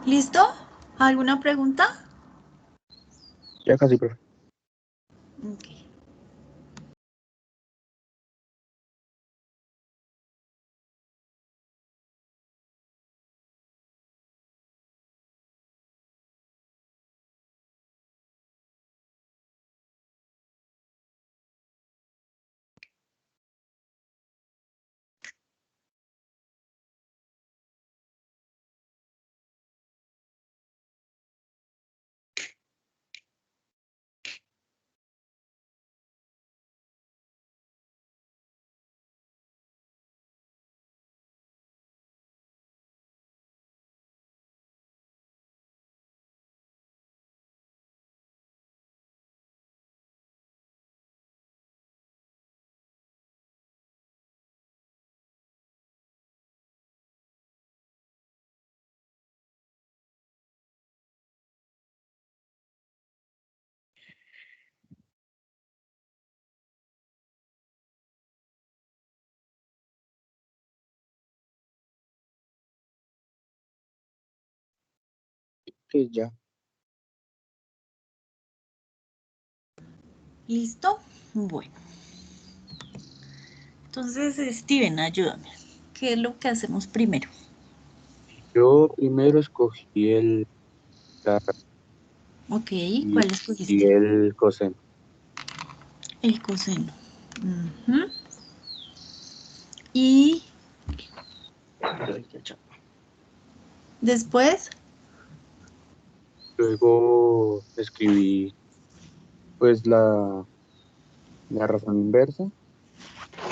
¿Listo? ¿Alguna pregunta? Ya casi, profe. Ok. que ya. ¿Listo? Bueno. Entonces, Steven, ayúdame. ¿Qué es lo que hacemos primero? Yo primero escogí la, Ok, y, ¿cuál y escogiste? el coseno. El coseno. Ujú. Y después, Luego escribí pues la razón inversa.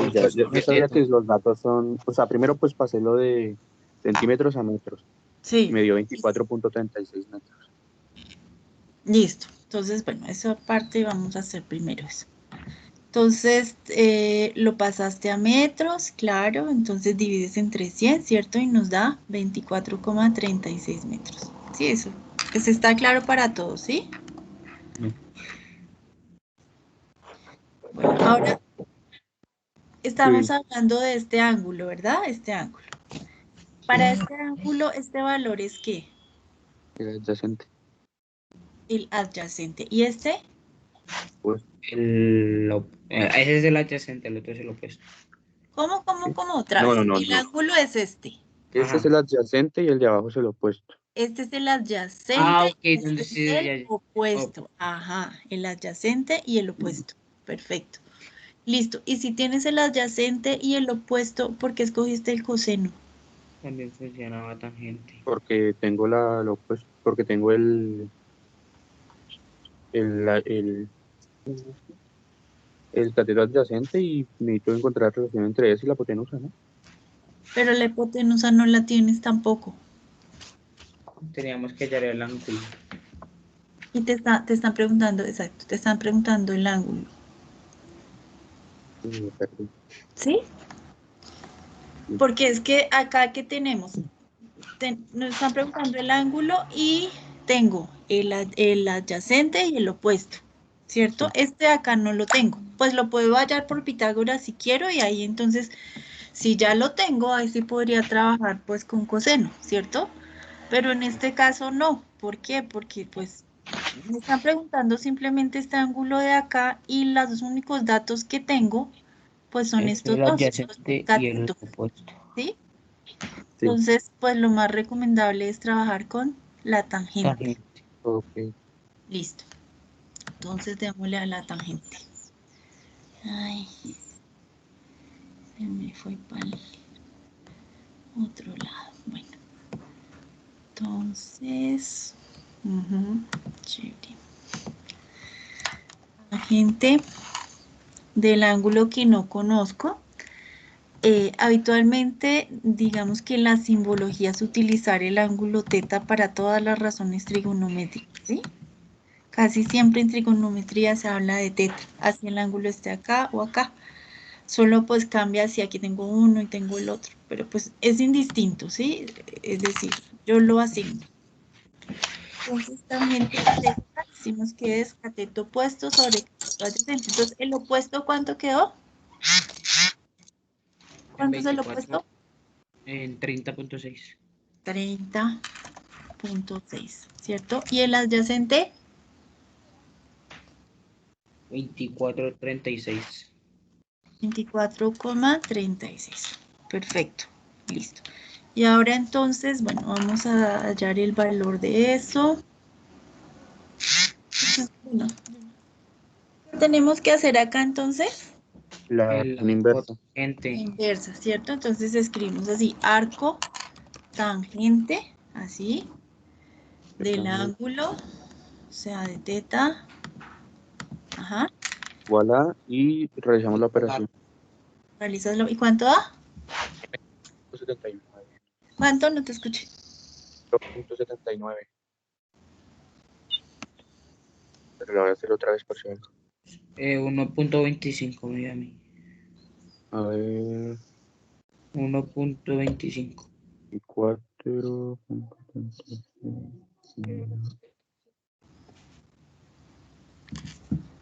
Y ya, yo sabía que los datos son, o sea, primero pues pasé lo de centímetros a metros y sí, me dio 24.36 metros. listo. Entonces, bueno, eso aparte vamos a hacer primero eso. Entonces, lo pasaste a metros, claro, entonces divides entre 100, ¿cierto? Y nos da 24,36 metros. Sí, eso. Pues está claro para todos, ¿sí? Bueno, ahora estamos Sí, hablando de este ángulo, ¿verdad? Este ángulo. Para este ángulo, ¿este valor es qué? era adyacente. El adyacente. ¿Y este? Pues, Ese es el adyacente, el otro es el opuesto. ¿sí? ¿Cómo? Otra No, vez. no, no, El no. ángulo es este. Este es Ajá. el adyacente y el de abajo es el opuesto. Este es el adyacente, Ah, ok, este entonces es sí, el ya. Oh, opuesto. Ajá, el adyacente y el opuesto. Perfecto. Listo. Y si tienes el adyacente y el opuesto, ¿por qué escogiste el coseno? también funcionaba tangente. Porque tengo lo opuesto, porque tengo el, el cateto adyacente y necesito encontrar relación entre ese y la hipotenusa, ¿no? Pero la hipotenusa no la tienes tampoco. Teníamos que hallar el ángulo. Y te están preguntando, exacto, te están preguntando el ángulo. Y me perdí. ¿Sí? Porque es que acá, ¿qué tenemos? Nos están preguntando el ángulo y tengo el adyacente y el opuesto, ¿cierto? Sí, Este acá no lo tengo. Pues lo puedo hallar por Pitágoras si quiero y ahí entonces, si ya lo tengo, ahí sí podría trabajar pues con coseno, ¿cierto? Pero en este caso no. ¿Por qué? Porque pues me están preguntando simplemente este ángulo de acá y los únicos datos que tengo pues son Es estos el dos, los adyacente y el catetos, opuesto. ¿sí? sí, Entonces, pues lo más recomendable es trabajar con la tangente. Tangente. ok. Listo. Entonces, démosle a la tangente. Ay, se me fue para el otro lado. Bueno, entonces, chévere. Tangente del ángulo que no conozco. Habitualmente, digamos que en la simbología es utilizar el ángulo teta para todas las razones trigonométricas, ¿sí? Casi siempre en trigonometría se habla de teta, así el ángulo esté acá o acá. Solo pues cambia si aquí tengo uno y tengo el otro, pero pues es indistinto, ¿sí? Es decir, yo lo asigno. Entonces tangente de teta decimos que es cateto opuesto sobre cateto adyacente. Entonces, ¿el opuesto cuánto quedó? En ¿Cuánto es el 24, opuesto? en 30.6. 30,6, ¿cierto? ¿Y el adyacente? 24.36. 24,36. Perfecto, listo. Y ahora entonces, bueno, vamos a hallar el valor de eso. Entonces, bueno, ¿qué tenemos que hacer acá entonces? La razón El inversa. cotangente. Inversa, ¿cierto? Entonces escribimos así, arco tangente, así, del Estamos ángulo, o sea, de teta, ajá, igual a y realizamos la operación. realizas lo, ¿y cuánto da? 79. ¿Cuánto? No te escuché. 0.79. Pero la voy a hacer otra vez por si algo. 1.25 me dio a mí. A ver, 1.25. 4.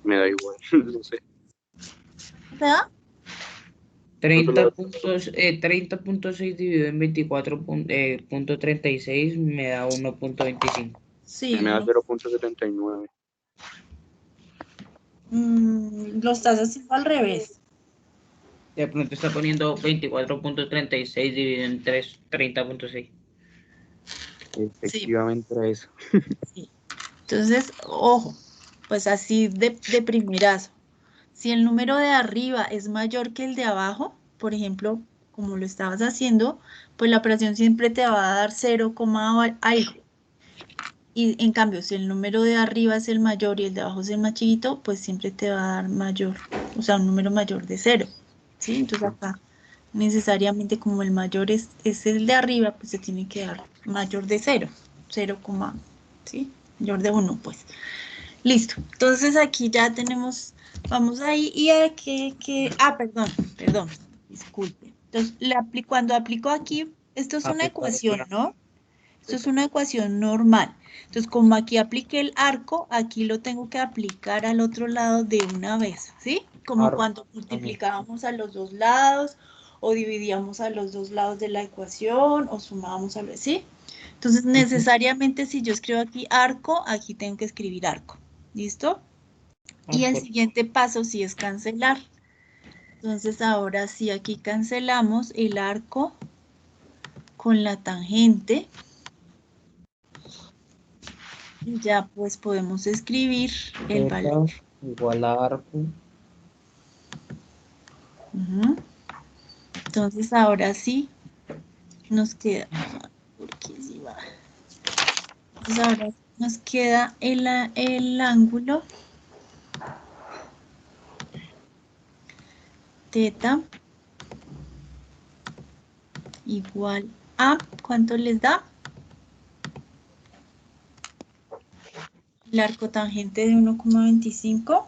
Me da igual, no sé. ¿Te da? ¿Cuánto me 30 da? puntos, 30.6 dividido en 24.36 me da 1.25. Sí, Me da 0.79. lo estás haciendo al revés. De pronto está poniendo 24.36 dividido en 3, 30.6. Sí, Efectivamente era eso. sí. Entonces, ojo, pues así de primerazo. Si el número de arriba es mayor que el de abajo, por ejemplo, como lo estabas haciendo, pues la operación siempre te va a dar 0, algo. Y en cambio, si el número de arriba es el mayor y el de abajo es el más chiquito, pues siempre te va a dar mayor, o sea, un número mayor de 0. ¿Sí? Entonces acá necesariamente como el mayor es el de arriba, pues se tiene que dar mayor de 0, 0, ¿sí? Mayor de 1, pues. Listo. Entonces aquí ya tenemos, vamos ahí y aquí, perdón, disculpe. Entonces, cuando aplico aquí, esto es una Aplicar ecuación, la- ¿no? Esto es una ecuación normal. Entonces, como aquí apliqué el arco, aquí lo tengo que aplicar al otro lado de una vez, ¿sí? Como Arco cuando también. multiplicábamos a los dos lados, o dividíamos a los dos lados de la ecuación, o sumábamos a los, ¿sí? Entonces, necesariamente si yo escribo aquí arco, aquí tengo que escribir arco. ¿Listo? Y el Arco. siguiente paso sí es cancelar. Entonces, ahora sí aquí cancelamos el arco con la tangente. Y ya pues podemos escribir el valor. Theta igual a arco. Ujú. Entonces ahora sí nos queda, porque sí va. Entonces ahora sí nos queda el ángulo teta igual a, ¿cuánto les da? El arco tangente de 1,25.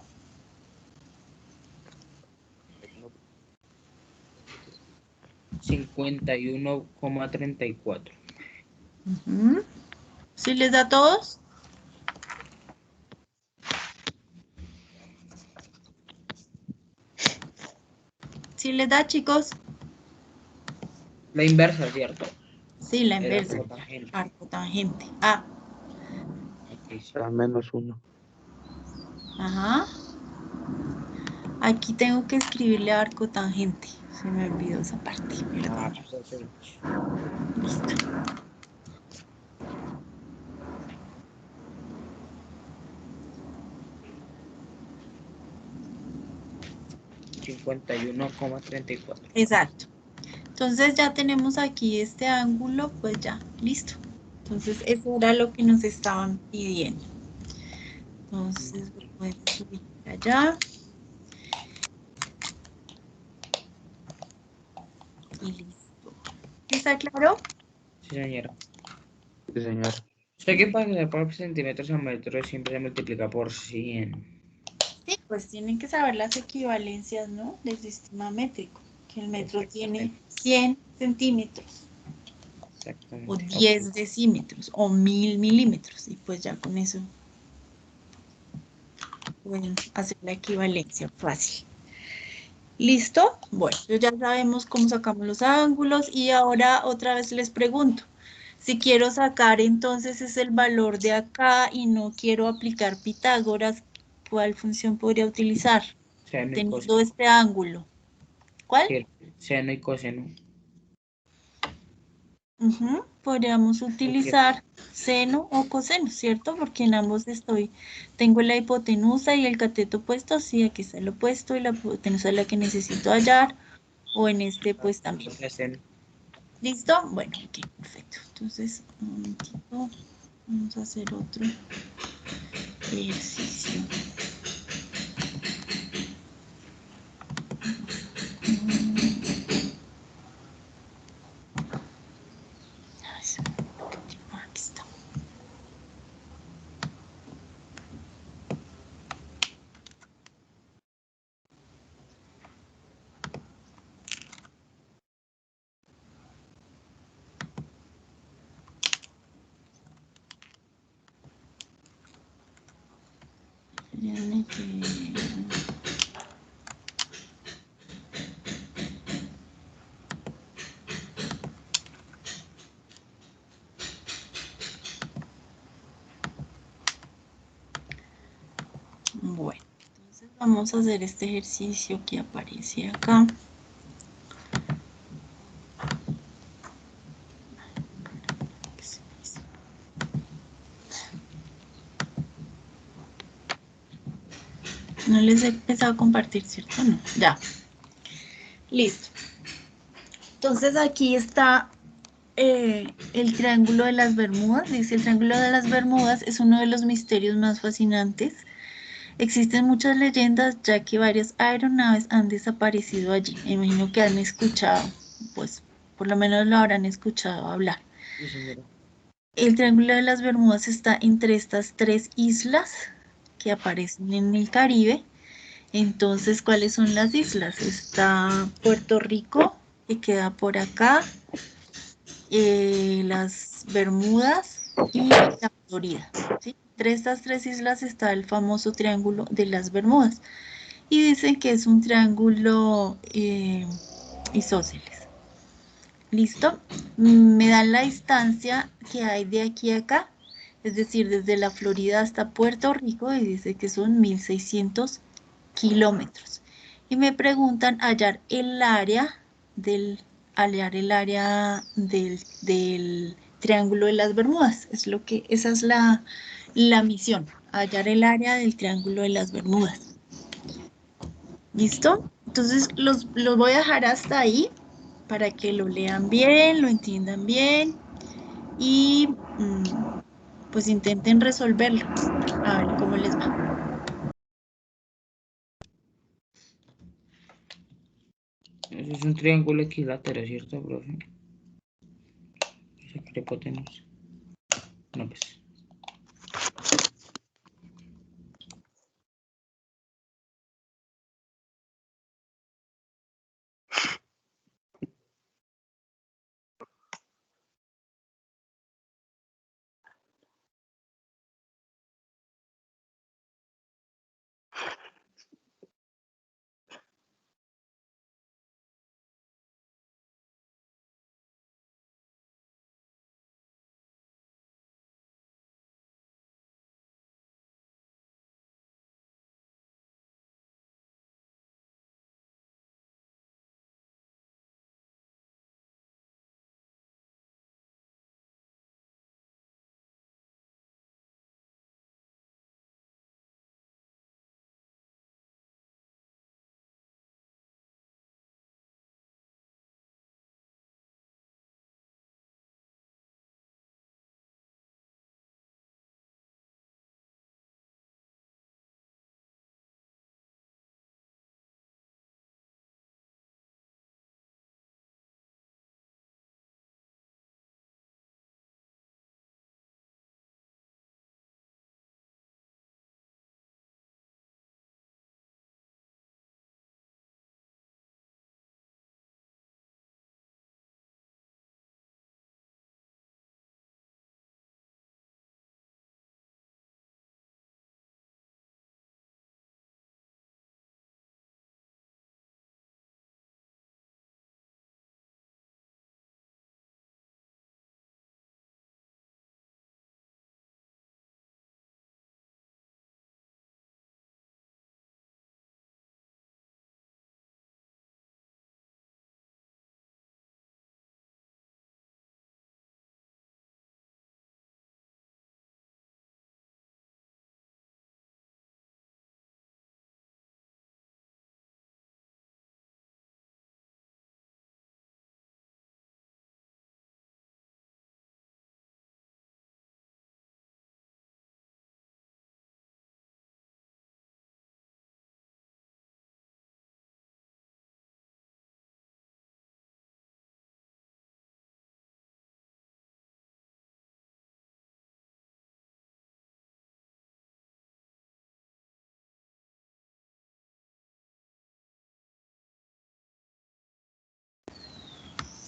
51,34. Ujú. ¿Sí les da a todos? ¿Sí les da, chicos? La inversa, ¿cierto? Sí, la El inversa. arco tangente. Arco tangente. Ah, Ok, sí. Era -1. ajá. Aquí tengo que escribirle arco tangente. Se me olvidó esa parte, Ah, perdón. perfecto. Listo. 51,34. Exacto. Entonces ya tenemos aquí este ángulo, pues ya, listo. Entonces eso era lo que nos estaban pidiendo. Entonces lo pueden subir allá y listo. ¿Está claro? Sí, señora. Sí, señor. Sé que para por centímetros a metros siempre se multiplica por 100. Sí, pues tienen que saber las equivalencias, ¿no? Del sistema métrico, que el metro tiene Exactamente. 100 centímetros o Exactamente. Ok. 10 decímetros o 1000 milímetros y pues ya con eso pueden hacer la equivalencia fácil. ¿Listo? Bueno, ya sabemos cómo sacamos los ángulos y ahora otra vez les pregunto, si quiero sacar entonces es el valor de acá y no quiero aplicar Pitágoras, ¿cuál función podría utilizar? Seno y Teniendo coseno. este ángulo. ¿Cuál? Sí, seno y coseno. Podríamos Cualquier. utilizar seno o coseno, ¿cierto? Porque en ambos tengo la hipotenusa y el cateto opuesto, sí, aquí está el opuesto y la hipotenusa es la que necesito hallar, o en este pues también. Seno. ¿Listo? Bueno, ok, perfecto. Entonces, un momentito, vamos a hacer otro ejercicio. Aquí está. Tiene que... Bueno, entonces vamos a hacer este ejercicio que aparece acá. No les he empezado a compartir, ¿cierto? No, ya. Listo. Entonces aquí está el Triángulo de las Bermudas. Dice, el Triángulo de las Bermudas es uno de los misterios más fascinantes. Existen muchas leyendas ya que varias aeronaves han desaparecido allí. Me imagino que han escuchado, pues por lo menos lo habrán escuchado hablar. Sí, señora. El Triángulo de las Bermudas está entre estas tres islas que aparecen en el Caribe. Entonces, ¿cuáles son las islas? Está Puerto Rico, que queda por acá, las Bermudas y la Florida, ¿sí? Entre estas tres islas está el famoso Triángulo de las Bermudas. Y dicen que es un triángulo isósceles. ¿Listo? Me dan la distancia que hay de aquí a acá, es decir, desde la Florida hasta Puerto Rico, y dice que son 1600 kilómetros. Y me preguntan hallar el área del Triángulo de las Bermudas. Esa es la misión, hallar el área del Triángulo de las Bermudas. ¿Listo? Entonces los voy a dejar hasta ahí para que lo lean bien, lo entiendan bien y pues intenten resolverlo. A ver cómo les va. Eso es un triángulo equilátero, ¿cierto, profe? Esa que le hipotenusa. No, pues.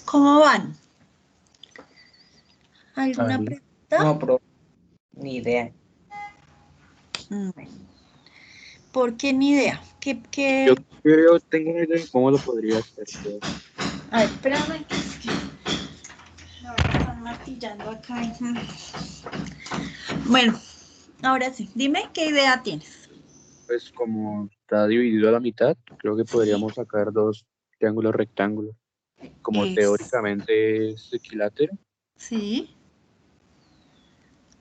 ¿Cómo van? ¿Alguna Ahí. pregunta? No, profe. Ni idea. Bueno, ¿por qué ni idea? Yo creo, tengo una idea de cómo lo podría hacer. A ver, espérame, que es que ahora están martillando acá. Bueno, ahora sí, dime qué idea tienes. Pues como está dividido a la mitad, creo que podríamos sacar dos triángulos rectángulos. Como Es, teóricamente es equilátero, sí.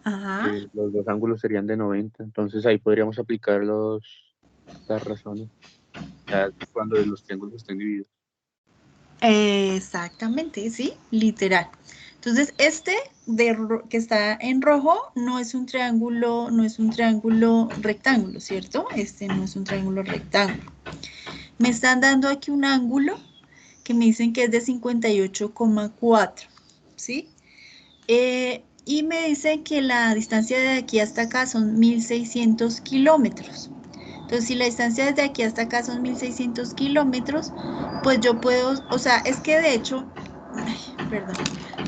Ajá. los dos ángulos serían de 90, entonces ahí podríamos aplicar las razones, ya cuando los triángulos estén divididos. Exactamente, sí, literal. Entonces, que está en rojo no es un triángulo, no es un triángulo rectángulo, ¿cierto? Este no es un triángulo rectángulo. Me están dando aquí un ángulo que me dicen que es de 58,4, ¿sí? Y me dicen que la distancia de aquí hasta acá son 1600 kilómetros. Entonces, si la distancia desde aquí hasta acá son 1600 kilómetros, pues yo puedo, o sea, es que de hecho, ay, perdón,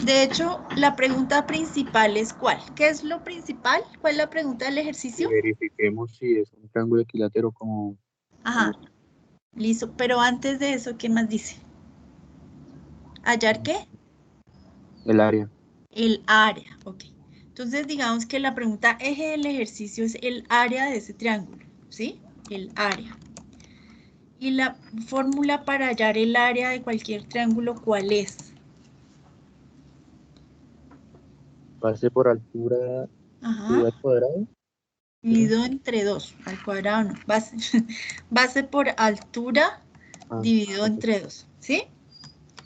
de hecho, la pregunta principal es ¿cuál? ¿Qué es lo principal? ¿Cuál es la pregunta del Y ejercicio? verifiquemos si es un triángulo equilátero como Ajá, listo, pero antes de eso, ¿qué más dice? ¿Hallar qué? el área. El área, ok. Entonces, digamos que la pregunta eje del ejercicio es el área de ese triángulo, ¿sí? El área. Y la fórmula para hallar el área de cualquier triángulo, ¿cuál es? Base por altura Ajá, dividido al cuadrado. ¿Será? dividido entre 2, al cuadrado no. Base, base por altura Ah, dividido ok. entre 2, ¿sí?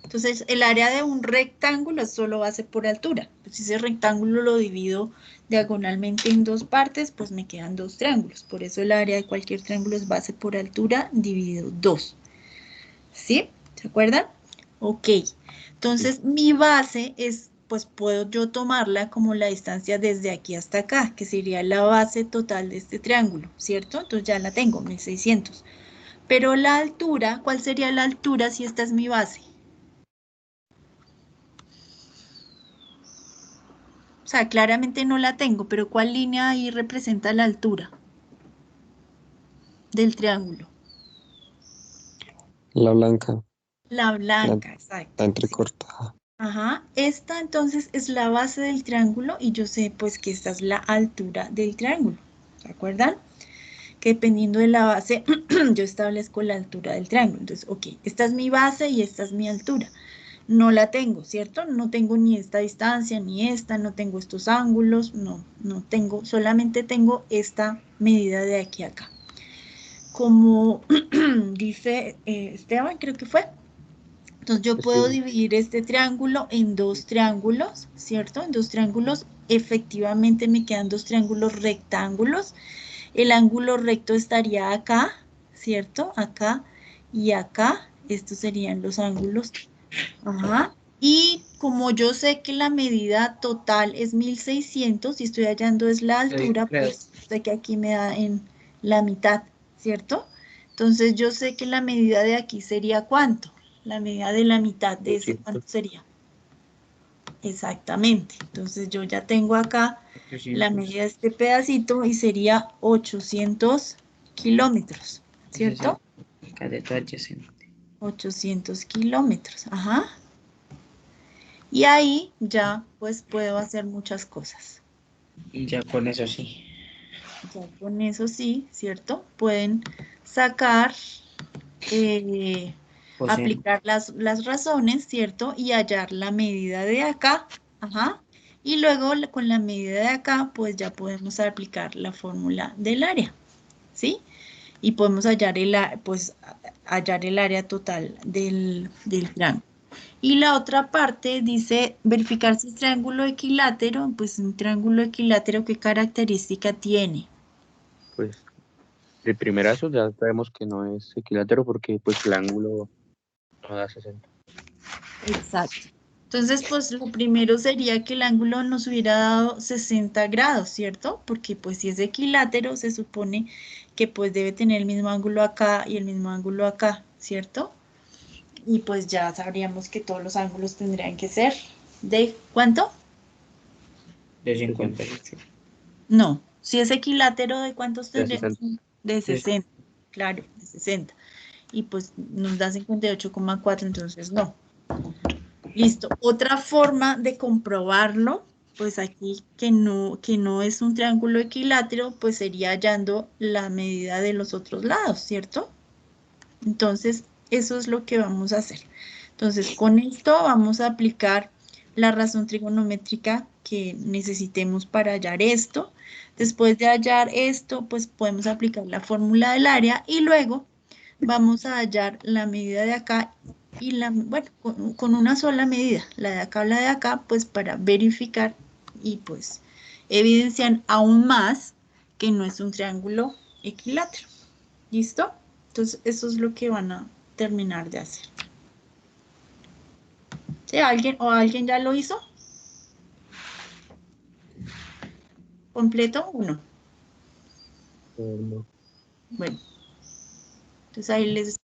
Entonces, el área de un rectángulo es solo base por altura. Pues si ese rectángulo lo divido diagonalmente en dos partes, pues me quedan dos triángulos. Por eso el área de cualquier triángulo es base por altura dividido 2. ¿Sí? ¿Se acuerdan? Ok. Sí. Entonces, mi base es, pues puedo yo tomarla como la distancia desde aquí hasta acá, que sería la base total de este triángulo, ¿cierto? Entonces ya la tengo, 1600. Pero la altura, ¿cuál sería la altura si esta es mi base? O sea, claramente no la tengo, pero ¿cuál línea ahí representa la altura del triángulo? La blanca, La la, blanca, exacto. la Sí. entrecortada. Ajá, esta entonces es la base del triángulo y yo sé pues que esta es la altura del triángulo. ¿Se acuerdan? Que dependiendo de la base yo establezco la altura del triángulo. Entonces, ok, esta es mi base y esta es mi altura. No la tengo, ¿cierto? No tengo ni esta distancia ni esta, no tengo estos ángulos, no tengo, solamente tengo esta medida de aquí a acá. Como dice Esteban, creo que fue. Entonces yo puedo Sí, dividir este triángulo en dos triángulos, ¿cierto? En dos triángulos, efectivamente me quedan dos triángulos rectángulos. El ángulo recto estaría acá, ¿cierto? Acá y acá. Estos serían los ángulos. Ajá. Y como yo sé que la medida total es 1600 y estoy hallando es la altura, Claro. pues sé que aquí me da en la mitad, ¿cierto? Entonces yo sé que la medida de aquí sería ¿cuánto? La medida de la mitad de ese, 200. ¿cuánto sería? Exactamente. Entonces yo ya tengo acá la 800. medida de este pedacito y sería 800 kilómetros, Ese es ¿cierto? el cateto adyacente. 800 kilómetros, ajá. Y ahí ya pues puedo hacer muchas cosas. Y ya con eso sí. Ya con eso sí, ¿cierto? Pueden sacar, eh, Coseno. aplicar las razones, ¿cierto? Y hallar la medida de acá, ajá. Y luego con la medida de acá, pues ya podemos aplicar la fórmula del área, ¿sí? Y podemos hallar pues, hallar el área total del triángulo. Y la otra parte dice verificar si es triángulo equilátero, pues un triángulo equilátero, ¿qué característica tiene? Pues de primerazo ya sabemos que no es equilátero porque pues el ángulo no da 60. Exacto. Entonces, pues lo primero sería que el ángulo nos hubiera dado 60 grados, ¿cierto? Porque pues si es equilátero, se supone que pues debe tener el mismo ángulo acá y el mismo ángulo acá, ¿cierto? Y pues ya sabríamos que todos los ángulos tendrían que ser ¿de cuánto? De 60. 58. No, si es equilátero, ¿de cuántos De tendría? 60. De De 60, claro, de 60. Y pues nos da 58,4, entonces no. Listo. Otra forma de comprobarlo pues aquí que no es un triángulo equilátero, pues sería hallando la medida de los otros lados, ¿cierto? Entonces, eso es lo que vamos a hacer. Entonces, con esto vamos a aplicar la razón trigonométrica que necesitemos para hallar esto. Después de hallar esto, pues podemos aplicar la fórmula del área y luego vamos a hallar la medida de acá y bueno, con una sola medida, la de acá o la de acá, pues para verificar y pues evidenciar aún más que no es un triángulo equilátero. ¿Listo? Entonces, eso es lo que van a terminar de hacer. ¿Sí? ¿Alguien ya lo hizo? ¿Completo o no? No. Bueno, entonces ahí les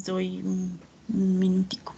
doy un minutico.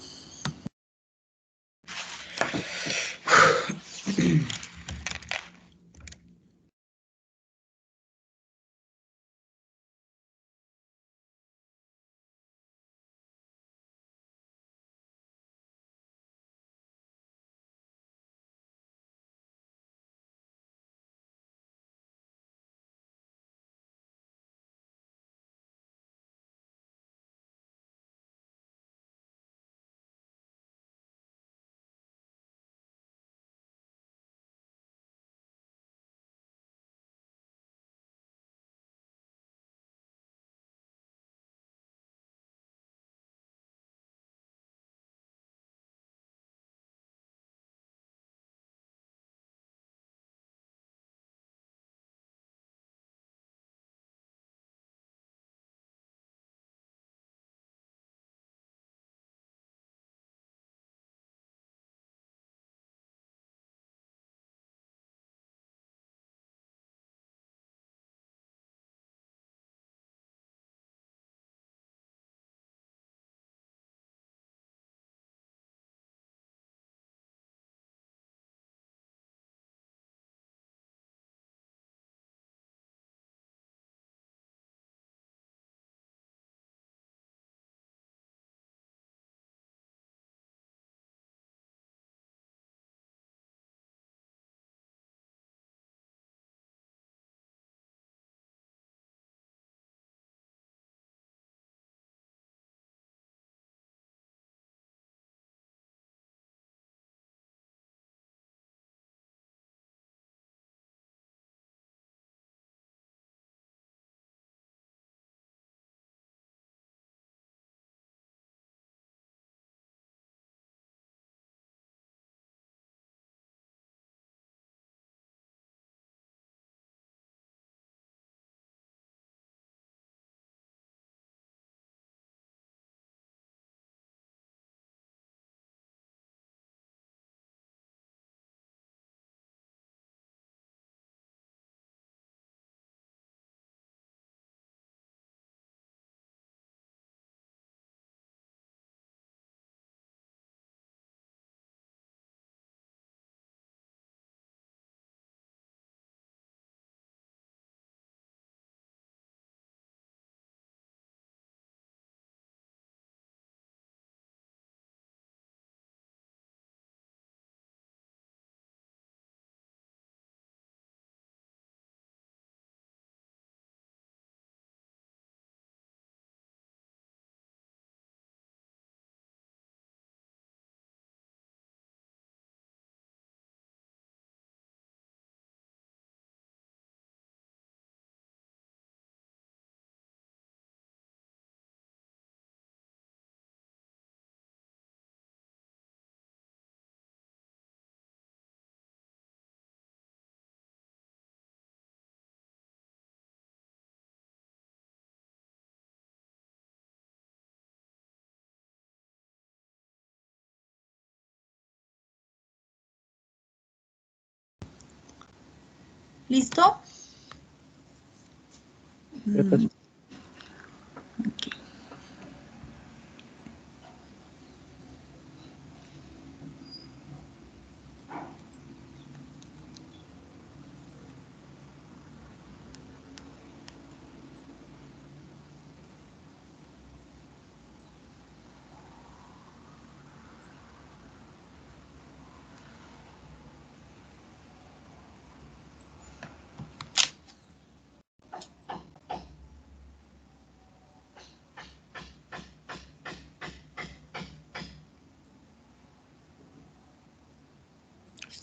¿Listo? Ya casi. Ok.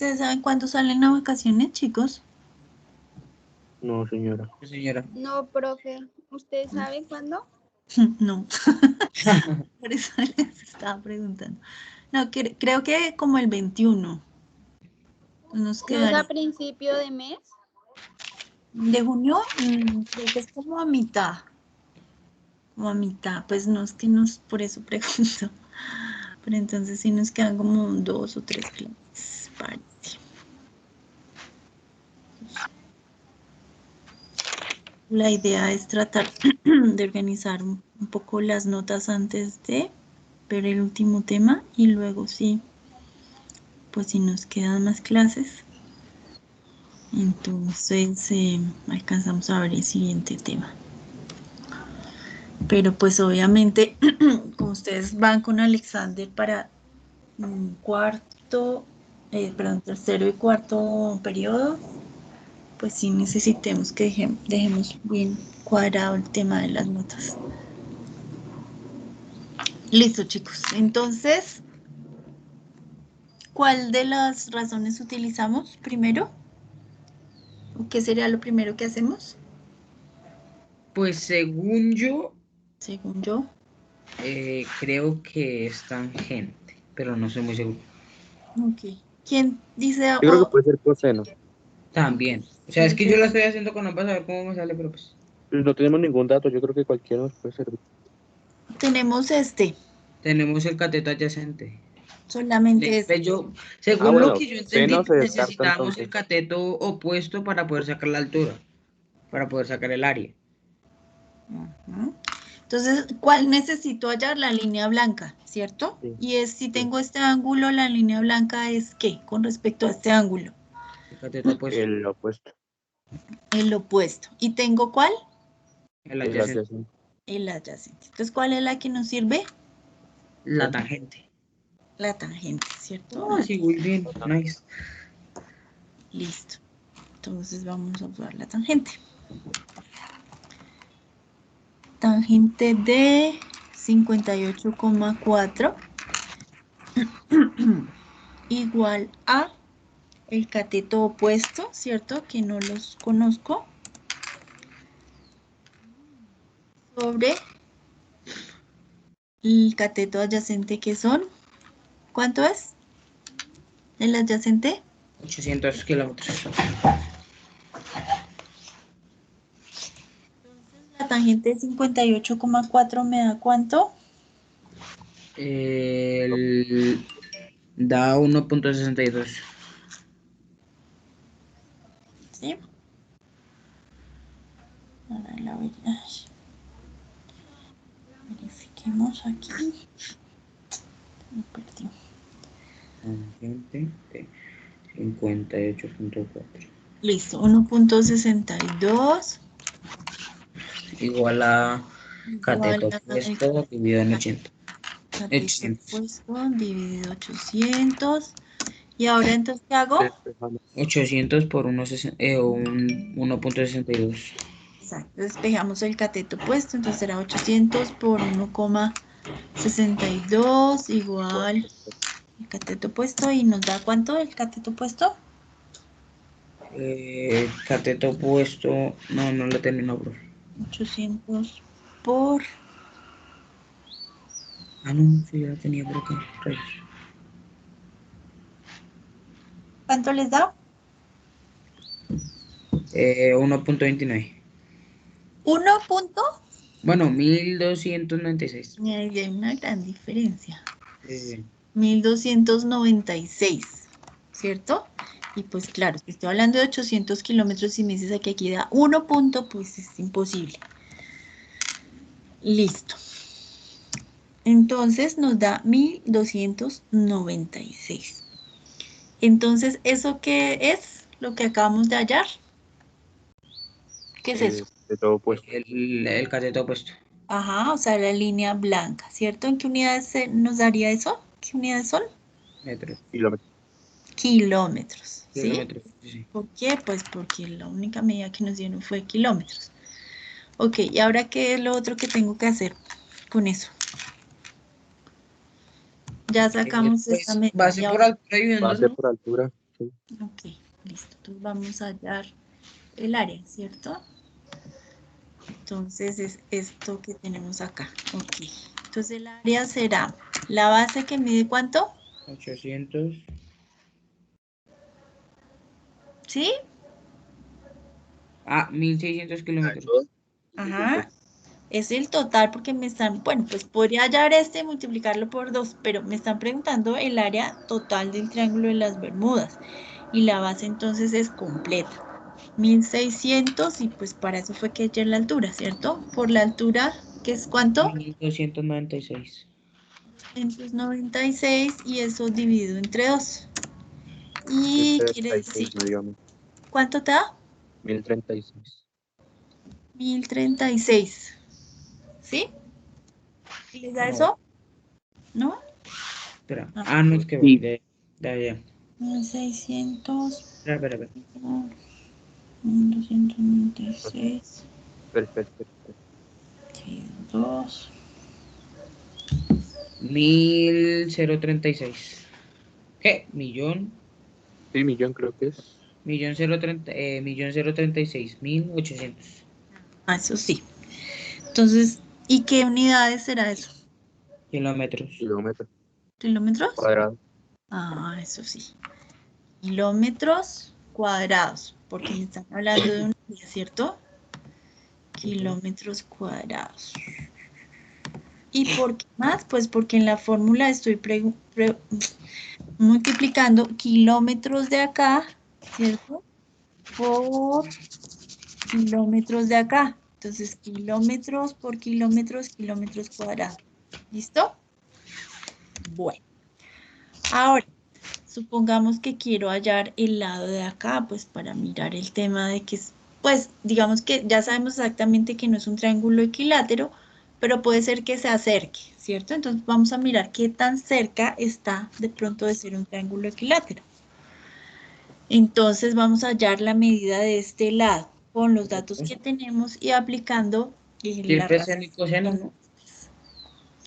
¿Ustedes saben cuándo salen a vacaciones, chicos? No, señora. Señora. No, profe. ¿Usted sabe cuándo? No, por eso les estaba preguntando. No, creo que como el 21. Nos ¿No es a quedaría. principio de mes? De junio, creo que es como a mitad. Como a mitad, pues no es que nos, por eso pregunto. Pero entonces sí nos quedan como 2 o 3 clases, parece. La idea es tratar de organizar un poco las notas antes de ver el último tema y luego sí, pues si nos quedan más clases, entonces alcanzamos a ver el siguiente tema. Pero pues obviamente, como ustedes van con Alexander para tercero y cuarto periodo, pues sí necesitemos que dejemos bien cuadrado el tema de las notas. Listo, chicos. Entonces, ¿cuál de las razones utilizamos primero? ¿O qué sería lo primero que hacemos? Pues según yo, Según yo. creo que es tangente, pero no soy muy seguro. Ok. ¿Quién dice Yo creo que puede ser coseno. También. O sea, es que yo la estoy haciendo con ambas a ver cómo me sale, pero pues. Pues no tenemos ningún dato, yo creo que cualquiera nos puede servir. tenemos Tenemos el cateto adyacente. solamente Pues yo, según lo Bueno, que yo seno entendí, se descarta necesitábamos el entonces. cateto opuesto para poder sacar la altura, para poder sacar el área. Ujú. Entonces, ¿cuál necesito hallar? La línea blanca, ¿cierto? Sí, Y es si sí. tengo este ángulo, la línea blanca es ¿qué? Con respecto a este ángulo, El cateto opuesto, El opuesto, el opuesto. ¿Y tengo cuál? el el adyacente, adyacente. El adyacente. Entonces, ¿cuál es la que nos sirve? la tangente. La tangente, ¿cierto? Ah, sí, muy bien, nice. Listo. Entonces vamos a usar la tangente. Tangente de 58,4 igual a el cateto opuesto, ¿cierto? Que no los conozco. Sobre el cateto adyacente que son. ¿Cuánto es? El adyacente. 800 kilómetros. La tangente de 58,4 me da ¿cuánto? Da 1.62. ¿Sí? Ahora verifiquemos aquí. Me perdí. Tangente de 58.4. Listo, 1,62 Igual a igual cateto a el opuesto dividido en 80. cateto 800. opuesto dividido 800. Y ahora entonces, ¿qué hago? Despejamos. 800 por 1.62. Exacto, despejamos el cateto opuesto, entonces será 800 por 1,62 igual el cateto opuesto y nos da ¿cuánto el cateto opuesto? Cateto opuesto. No, no lo termino, bro. 800 por, Ah, no, sí, ya lo tenía por acá. Rayos. ¿cuánto les da? 1.29. 1 punto. Bueno, 1296. Y ahí hay una gran diferencia. Sí, sí. 1,296, ¿cierto? Y pues claro, si estoy hablando de 800 kilómetros y me dices que aquí da 1 punto, pues es imposible. Listo. Entonces nos da 1,296. Entonces, ¿eso qué es? Lo que acabamos de hallar. ¿Qué es eso? De todo opuesto. El cateto opuesto. Ajá, o sea, la línea blanca, ¿cierto? ¿En qué unidades nos daría eso? ¿Qué unidades son? Metros. Kilómetros. Kilómetros, ¿sí? Kilómetros. Sí, sí. ¿Por qué? Pues porque la única medida que nos dieron fue kilómetros. Ok, ¿y ahora qué es lo otro que tengo que hacer con eso? Ya sacamos esta Pues medida. base ¿Y por ahora? altura y Base ¿no? por altura. Sí. Ok, listo. Entonces vamos a hallar el área, ¿cierto? Entonces es esto que tenemos acá. Ok. Entonces el área será la base que mide ¿cuánto? 800. ¿Sí? 1600 kilómetros. Ajá. Es el total porque me están, bueno, pues podría hallar este y multiplicarlo por 2, pero me están preguntando el área total del Triángulo de las Bermudas. Y la base entonces es completa. 1600 y pues para eso fue que hallé la altura, ¿cierto? Por la altura, ¿qué es cuánto? 1296. 296 y eso dividido entre 2. Y quiere 1036 decir, me dio a mí. ¿cuánto te da? 1036. 1036. ¿Sí? ¿Les da No, eso? ¿No? espera. Ah, No, es que Sí. ya. 1600 Espera. por 296, Perfecto. 2. 1036. ¿Qué? Sí, millón creo que es. Millón 036. 1800. Ah, eso sí. Entonces, ¿y qué unidades será eso? Kilómetros. Kilómetros ¿Kilómetros? cuadrados. Ah, eso sí. Kilómetros cuadrados, porque me están hablando de un área, ¿cierto? Kilómetros cuadrados. ¿Y por qué más? Pues porque en la fórmula estoy multiplicando kilómetros de acá, ¿cierto? Por kilómetros de acá. Entonces, kilómetros por kilómetros cuadrados. ¿Listo? Bueno, ahora, supongamos que quiero hallar el lado de acá, pues para mirar el tema de que es, pues digamos que ya sabemos exactamente que no es un triángulo equilátero, pero puede ser que se acerque, ¿cierto? Entonces vamos a mirar qué tan cerca está de pronto de ser un triángulo equilátero. Entonces vamos a hallar la medida de este lado con los datos que tenemos y aplicando la Siempre seno y coseno, razón, ¿no?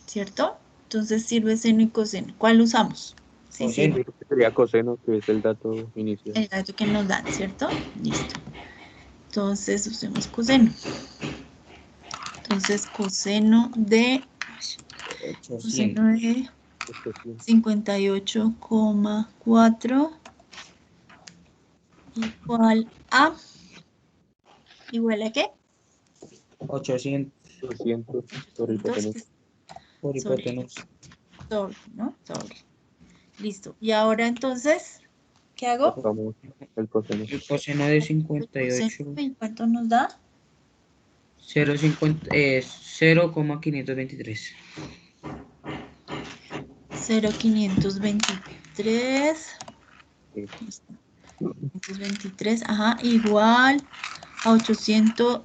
¿cierto? Entonces sirve seno y coseno. ¿Cuál usamos? Sí, Coseno. sirve. Yo creo que sería coseno, que es el dato inicial. El dato que nos dan, ¿cierto? Listo. Entonces usemos coseno. Entonces coseno de 800. 800. 58,4 igual a ¿qué? 800 200 por 200 hipotenusa. por sobre, hipotenusa. ¿no? Sobre. Listo. Y ahora entonces, ¿qué hago? Sacamos el coseno. El coseno de El coseno 58. y ¿cuánto nos da? 0,523. 0,523. Sí. 523, ajá, igual a 800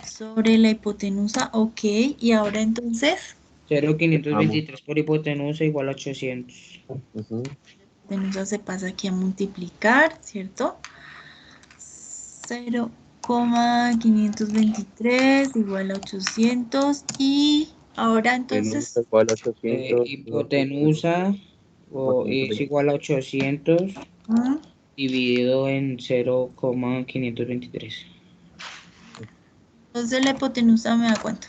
sobre la hipotenusa, ok. Y ahora entonces, 0,523 por hipotenusa igual a 800. Ujú. la hipotenusa se pasa aquí a multiplicar, ¿cierto? 0,523 igual a 800 y ahora Hipotenusa entonces, igual a 800. Hipotenusa es 420. igual a 800 ¿mm? dividido en 0,523. Entonces la hipotenusa me da cuánto.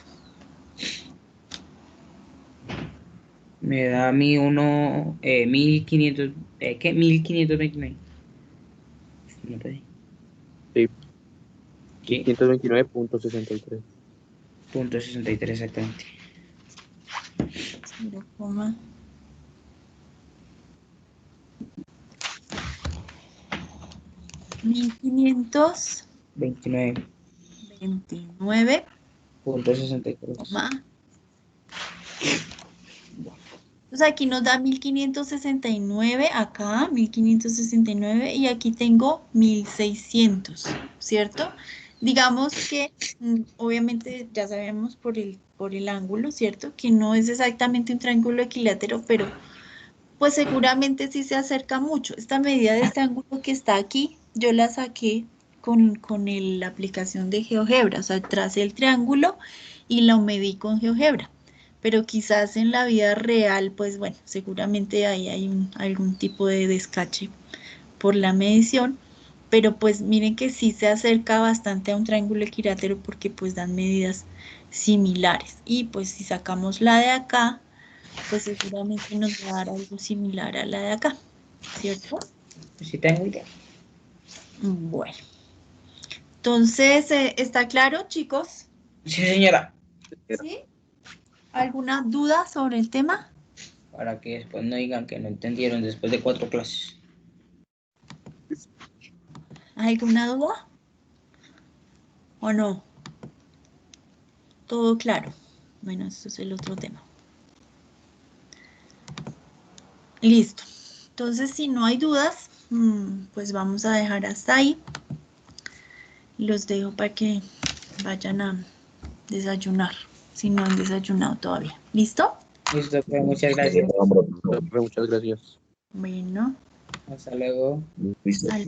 Me da a mí 1500, ¿qué? 1529. No pedí. Sí, ¿Qué? 529,63. Punto 63 exactamente. 1529,63. 29. Punto 63. Entonces aquí nos da 1569 acá, 1569 y aquí tengo 1600, ¿cierto? Digamos que obviamente ya sabemos por el ángulo, ¿cierto? Que no es exactamente un triángulo equilátero, pero pues seguramente sí se acerca mucho. Esta medida de este ángulo que está aquí, yo la saqué con la aplicación de GeoGebra, o sea, tracé el triángulo y lo medí con GeoGebra. pero quizás en la vida real, pues bueno, seguramente ahí hay algún tipo de descache por la medición, pero pues miren que sí se acerca bastante a un triángulo equilátero porque pues dan medidas similares. Y pues si sacamos la de acá, pues seguramente nos va a dar algo similar a la de acá, ¿cierto? Sí tengo idea. Bueno, entonces, ¿está claro, chicos? Sí, señora. ¿Sí? ¿Alguna duda sobre el tema? Para que después no digan que no entendieron después de 4 clases. ¿Alguna duda? ¿O no? Todo claro. Bueno, esto es el otro tema. Listo. Entonces, si no hay dudas, pues vamos a dejar hasta ahí. Los dejo para que vayan a desayunar, si no han desayunado todavía. ¿Listo? Listo, pues, muchas gracias. Muchas gracias. Bueno, Hasta luego. al